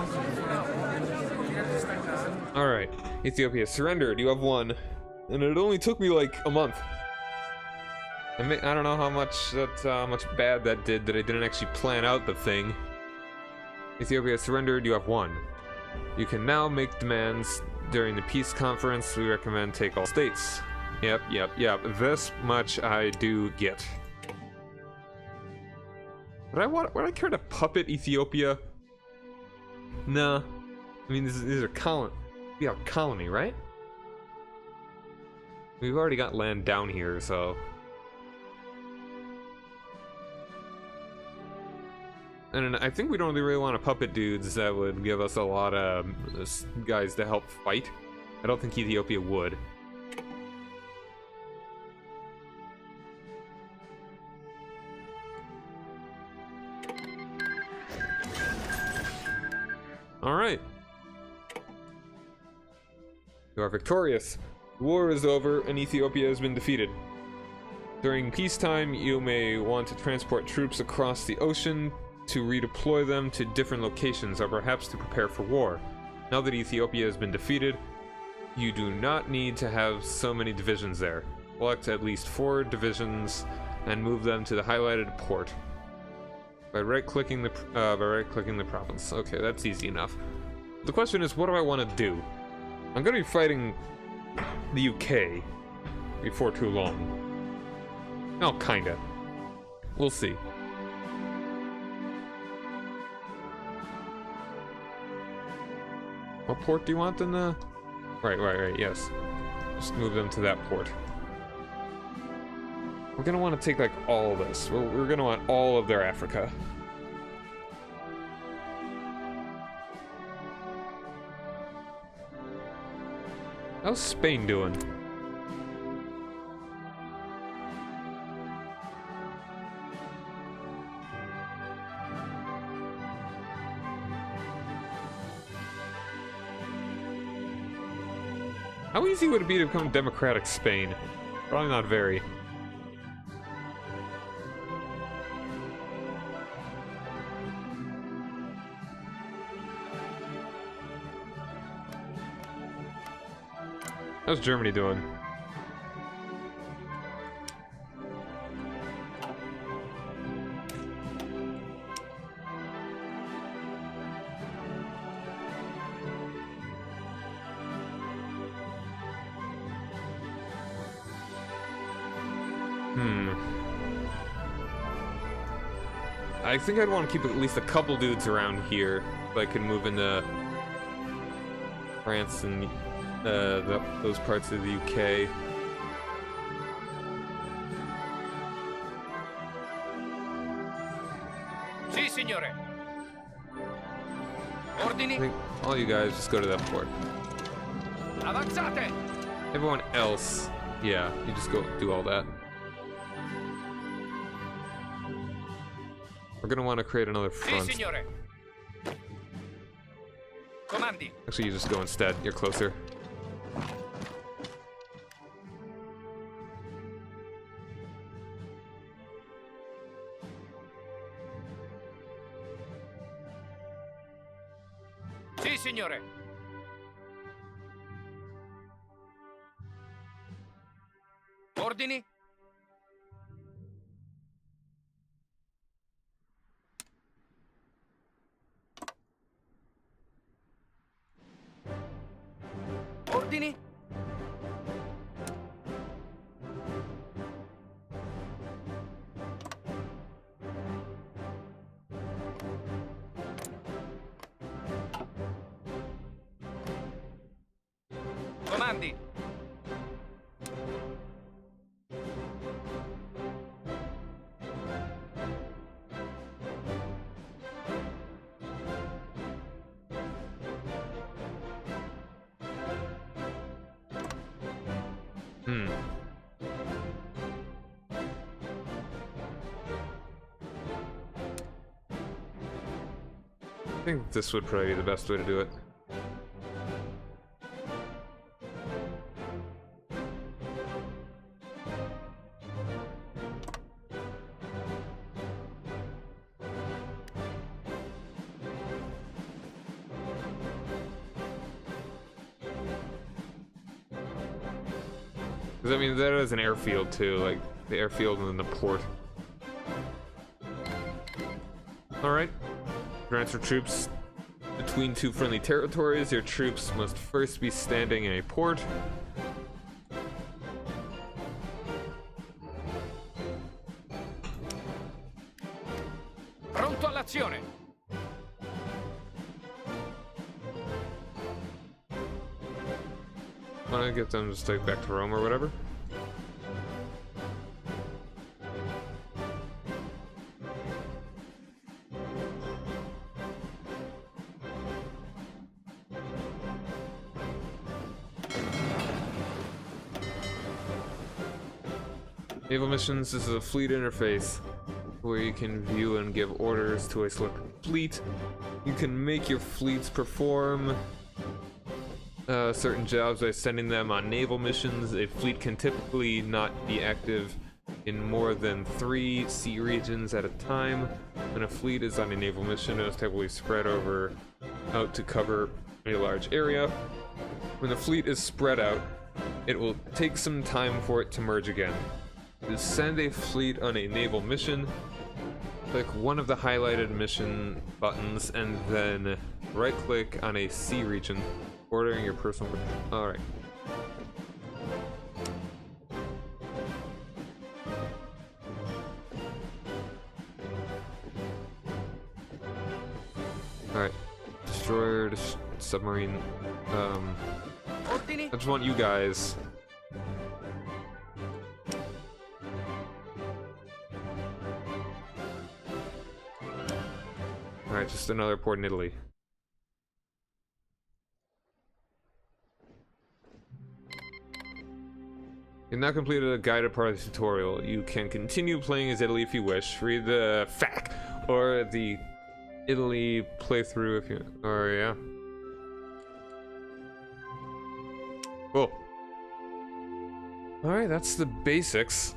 Alright, Ethiopia surrendered. You have won. And it only took me like a month. I don't know how much bad that did that I didn't actually plan out the thing. Ethiopia surrendered. You have won. You can now make demands during the peace conference. We recommend take all states. Yep. This much I do get. Would I care to puppet Ethiopia? Nah. I mean, these are colony, right? We've already got land down here, so. And I think we don't really want to puppet dudes that would give us a lot of guys to help fight. I don't think Ethiopia would. Alright. You are victorious. The war is over and Ethiopia has been defeated. During peacetime, you may want to transport troops across the ocean to redeploy them to different locations or perhaps to prepare for war. Now that Ethiopia has been defeated, you do not need to have so many divisions there. Select at least 4 divisions and move them to the highlighted port. By right-clicking the province. Okay, that's easy enough. The question is, what do I want to do? I'm going to be fighting the UK before too long. Oh, kinda. We'll see. What port do you want in the... Right, yes. Just move them to that port. We're gonna want to take, like, all of this. We're gonna want all of their Africa. How's Spain doing? How easy would it be to become democratic Spain? Probably not very. How's Germany doing? I think I'd want to keep at least a couple dudes around here so I can move into France and those parts of the UK. Sì, signore. I Ordini. think all you guys just go to that port. Avanzate. Everyone else, yeah, you just go do all that. We're gonna want to create another Sì, front. signore. Comandi. Actually, you just go instead. You're closer. Sì, signore. Ordini. Ordini. Comandi. I think this would probably be the best way to do it. Because, I mean, that is an airfield, too. Like, the airfield and then the port. Alright. Transfer troops between two friendly territories. Your troops must first be standing in a port. Pronto all'azione. Why don't I get them just like back to Rome or whatever? Naval missions, this is a fleet interface where you can view and give orders to a selected fleet. You can make your fleets perform certain jobs by sending them on naval missions. A fleet can typically not be active in more than 3 sea regions at a time. When a fleet is on a naval mission, it is typically spread out to cover a large area. When the fleet is spread out, it will take some time for it to merge again. To send a fleet on a naval mission, click one of the highlighted mission buttons and then right-click on a sea region, ordering your personal... Alright. Alright. Destroyer, submarine. I just want you guys... Alright, just another port in Italy. You've now completed a guided part of the tutorial. You can continue playing as Italy if you wish. Read the FAQ or the Italy playthrough if you... Or, yeah. Cool. Alright, that's the basics.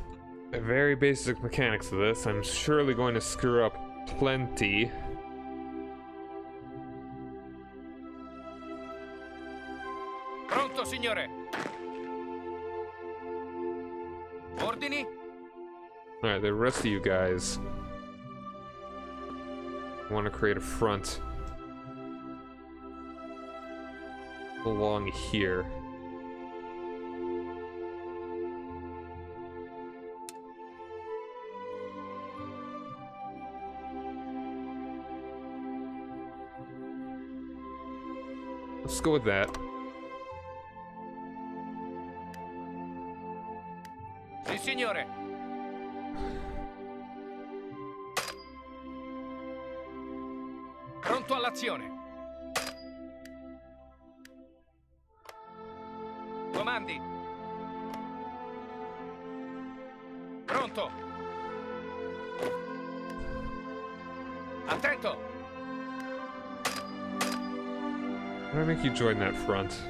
The very basic mechanics of this. I'm surely going to screw up plenty. Pronto, signore. Ordini. Alright, the rest of you guys want to create a front along here. Let's go with that. Sì, signore. Pronto all'azione. Comandi. Pronto. Attento. Why do I make you join that front?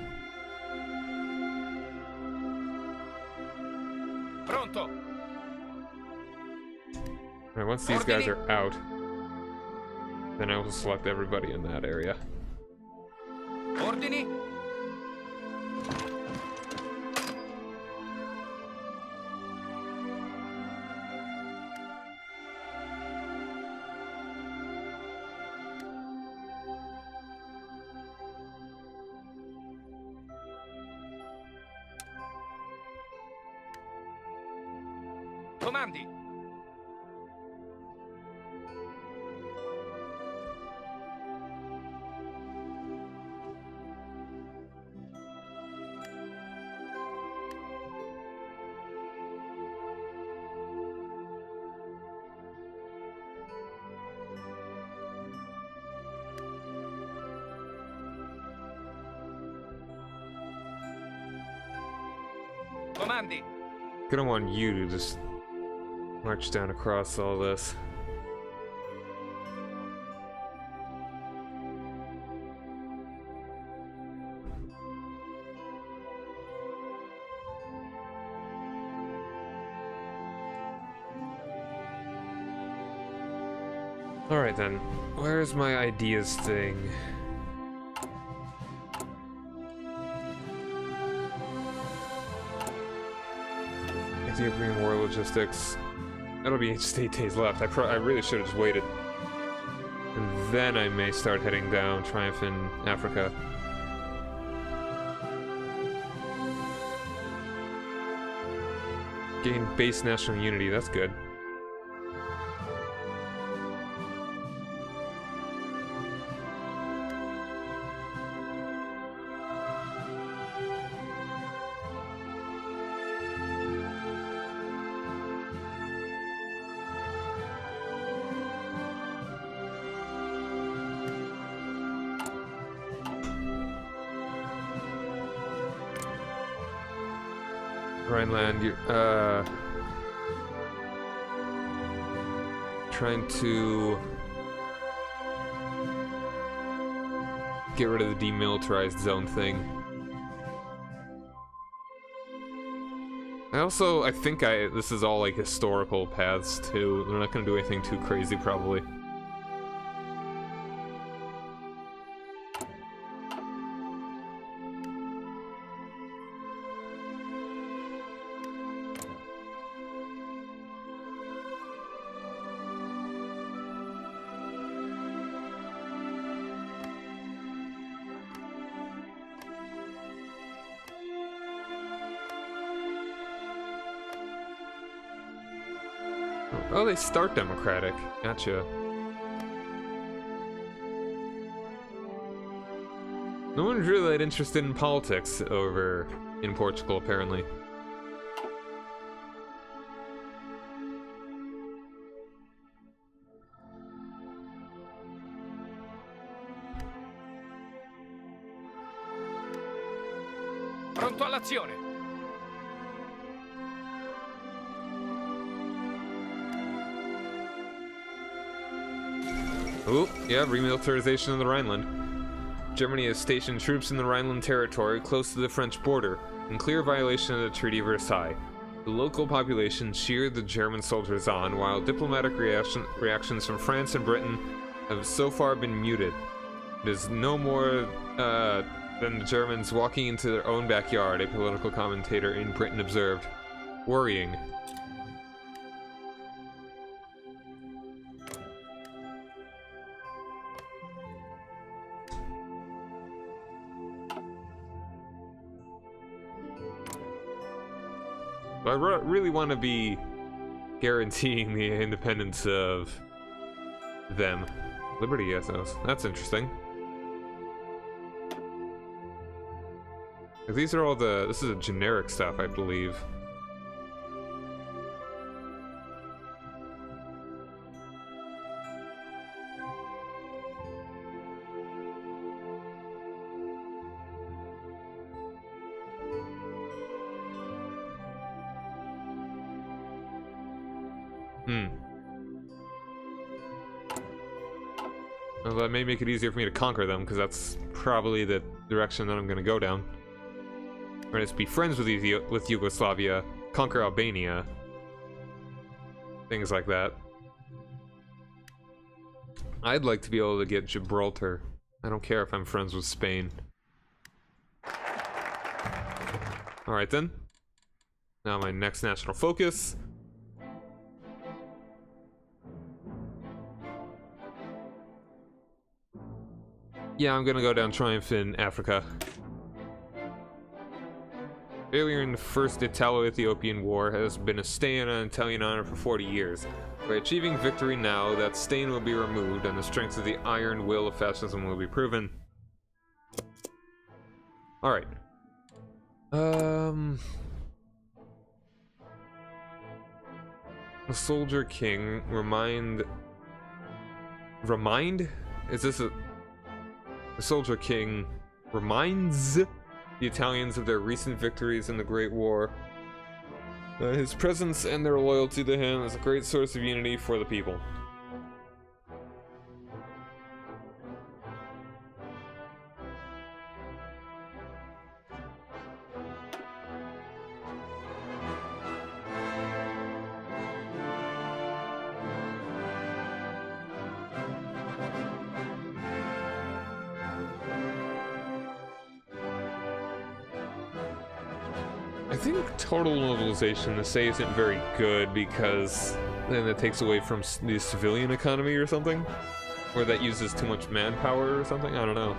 Pronto. Alright, once these guys are out, then I will select everybody in that area. Ordini. Comandi. Comandi. Gonna want you to just march down across all this. Alright then, where's my ideas thing? Ethiopian war logistics. That'll be just 8 days left. I really should have just waited. And then I may start heading down, Triumph in Africa. Gain base national unity, that's good. Rhineland, you trying to get rid of the demilitarized zone thing. I think this is all like historical paths too. They're not gonna do anything too crazy probably. Oh, they start democratic. Gotcha. No one's really that interested in politics over in Portugal, apparently. Pronto all'azione. Oh, yeah, remilitarization of the Rhineland. Germany has stationed troops in the Rhineland territory close to the French border, in clear violation of the Treaty of Versailles. The local population cheered the German soldiers on, while diplomatic reactions from France and Britain have so far been muted. It is no more than the Germans walking into their own backyard, a political commentator in Britain observed. Worrying. I really want to be guaranteeing the independence of them. Liberty ethos. That's interesting. These are all the... This is a generic stuff, I believe. Well, that may make it easier for me to conquer them, because that's probably the direction that I'm going to go down. Or just be friends with Yugoslavia, conquer Albania, things like that. I'd like to be able to get Gibraltar. I don't care if I'm friends with Spain. Alright then. Now my next national focus. Yeah, I'm gonna go down Triumph in Africa. Failure in the First Italo-Ethiopian War has been a stain on Italian honor for 40 years. By achieving victory now, that stain will be removed and the strength of the iron will of fascism will be proven. Alright. The Soldier King, remind... Is this a... The Soldier King reminds the Italians of their recent victories in the Great War. His presence and their loyalty to him is a great source of unity for the people. I think total mobilization, to say, isn't very good because then it takes away from the civilian economy or something, or that uses too much manpower or something. I don't know.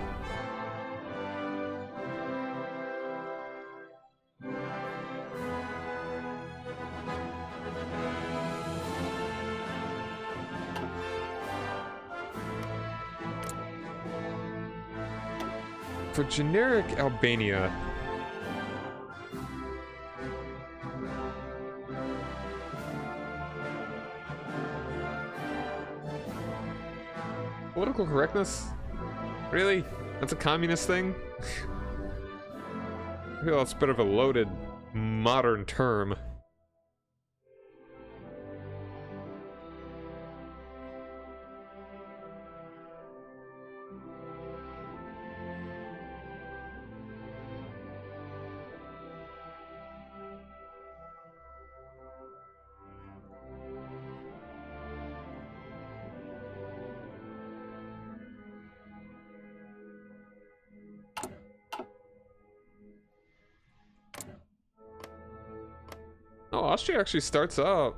For generic Albania, political correctness? Really? That's a communist thing? I feel that's a bit of a loaded modern term. Oh, Austria actually starts out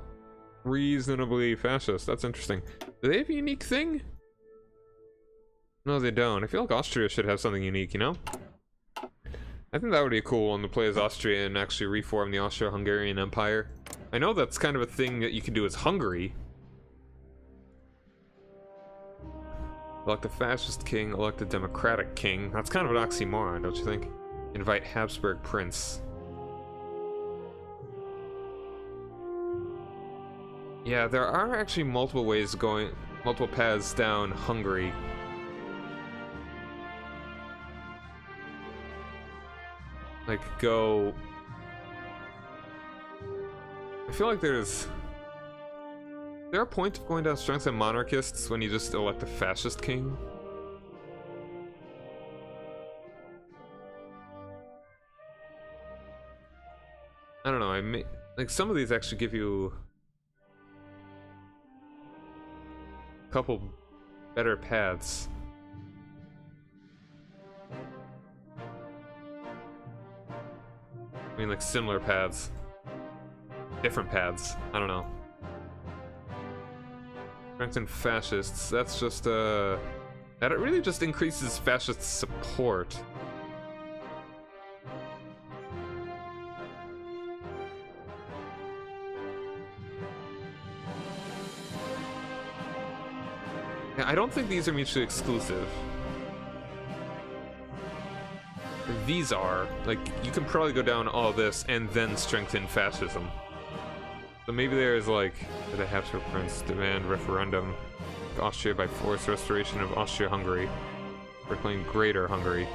reasonably fascist. That's interesting. Do they have a unique thing? No, they don't. I feel like Austria should have something unique, you know? I think that would be a cool one to play as Austria and actually reform the Austro-Hungarian Empire. I know that's kind of a thing that you can do as Hungary. Elect a fascist king, elect a democratic king. That's kind of an oxymoron, don't you think? Invite Habsburg prince. Yeah, there are actually multiple ways going, multiple paths down Hungary. Like, go... I feel like there's... Is there a point of going down strength and monarchists when you just elect a fascist king? I don't know, I may... Like, some of these actually give you... couple better paths. I mean, like, similar paths. Different paths. I don't know. Strengthen fascists. That's just, that it really just increases fascist support. I don't think these are mutually exclusive. these are. Like, you can probably go down all this and then strengthen fascism. So maybe there's like the Habsburg Prince demand referendum, Austria by force, restoration of Austria-Hungary, proclaim Greater Hungary.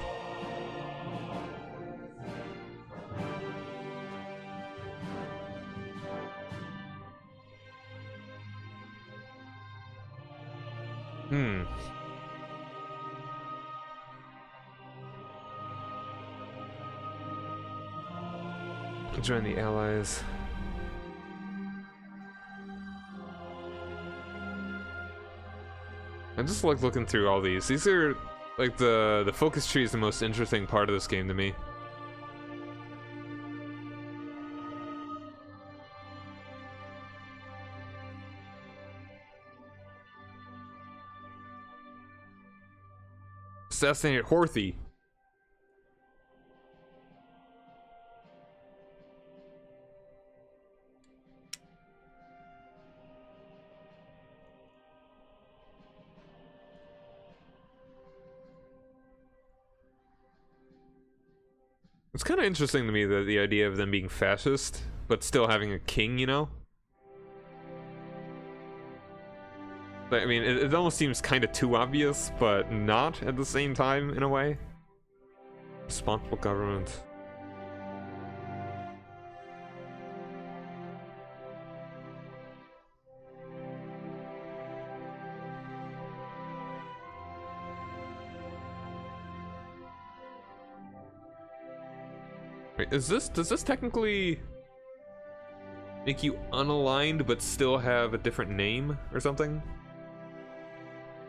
Join the Allies. I just like looking through all these. These are like the focus tree is the most interesting part of this game to me. Assassinate Horthy. It's kind of interesting to me that the idea of them being fascist, but still having a king, you know? I mean, it almost seems kind of too obvious, but not at the same time, in a way. Responsible government. Wait, does this technically make you unaligned but still have a different name or something?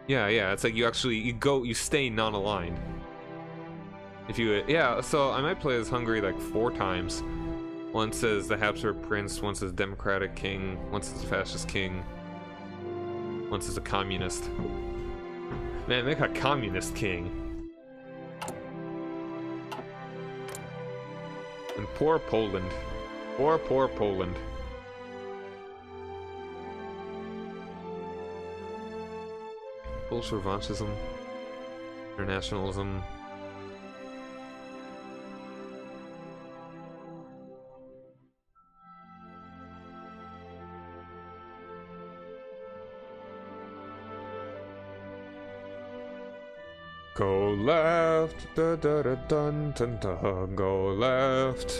Yeah, it's like you stay non-aligned. If you, yeah, so I might play as Hungary like 4 times. Once as the Habsburg Prince, once as Democratic King, once as Fascist King, once as a Communist. Man, make a Communist King. And poor Poland. Poor Poland. Bolshevicism. Internationalism. Go left, da da da dun dun da. Go left.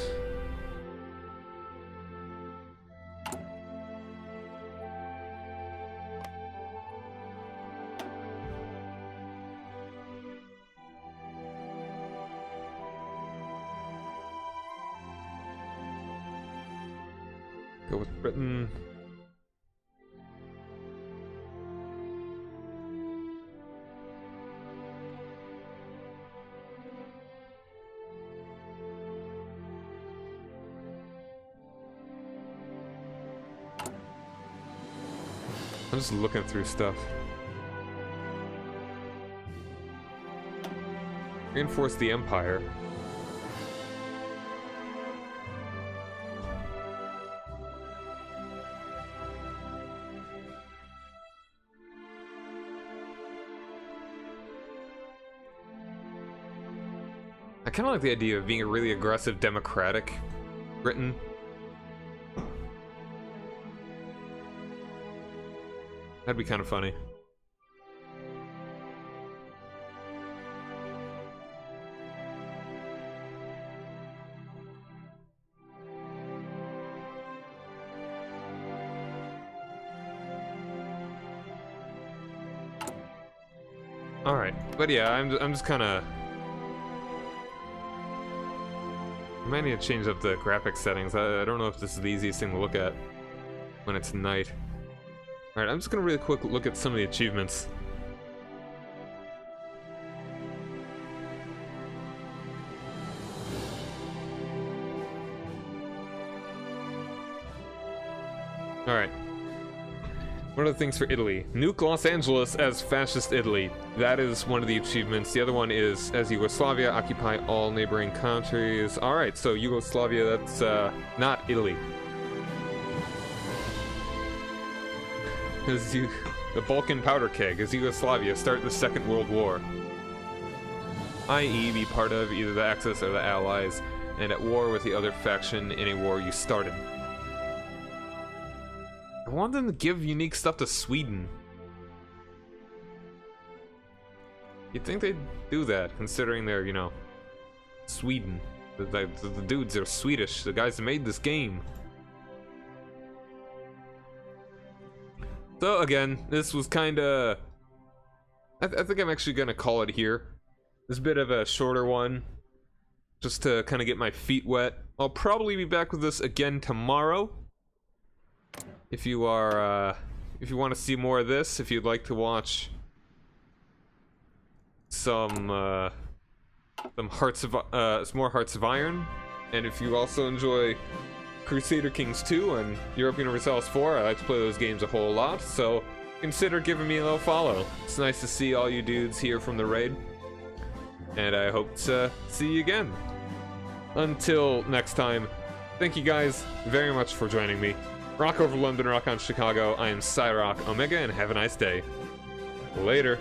Go with Britain. I'm just looking through stuff. Reinforce the Empire. I kind of like the idea of being a really aggressive democratic Britain. That'd be kind of funny. All right, but yeah, I'm just kind of. I might need to change up the graphics settings. I don't know if this is the easiest thing to look at when it's night. Alright, I'm just gonna really quick look at some of the achievements. Alright. What are the things for Italy? Nuke Los Angeles as fascist Italy. That is one of the achievements. The other one is, as Yugoslavia, occupy all neighboring countries. Alright, so Yugoslavia, that's not Italy. The Balkan powder keg as Yugoslavia start the Second World War. i.e. be part of either the Axis or the Allies, and at war with the other faction in a war you started. I want them to give unique stuff to Sweden. You'd think they'd do that, considering they're, you know, Sweden. The dudes are Swedish, the guys that made this game. So again, this was kinda... I think I'm actually gonna call it here. This bit of a shorter one, just to kind of get my feet wet. I'll probably be back with this again tomorrow. If you are, if you want to see more of this, if you'd like to watch some more Hearts of Iron, and if you also enjoy Crusader Kings 2 and Europa Universalis 4, I like to play those games a whole lot, so consider giving me a little follow. It's nice to see all you dudes here from the raid, and I hope to see you again. Until next time, thank you guys very much for joining me. Rock over London, rock on Chicago. I am Cyrock Omega, and have a nice day. Later.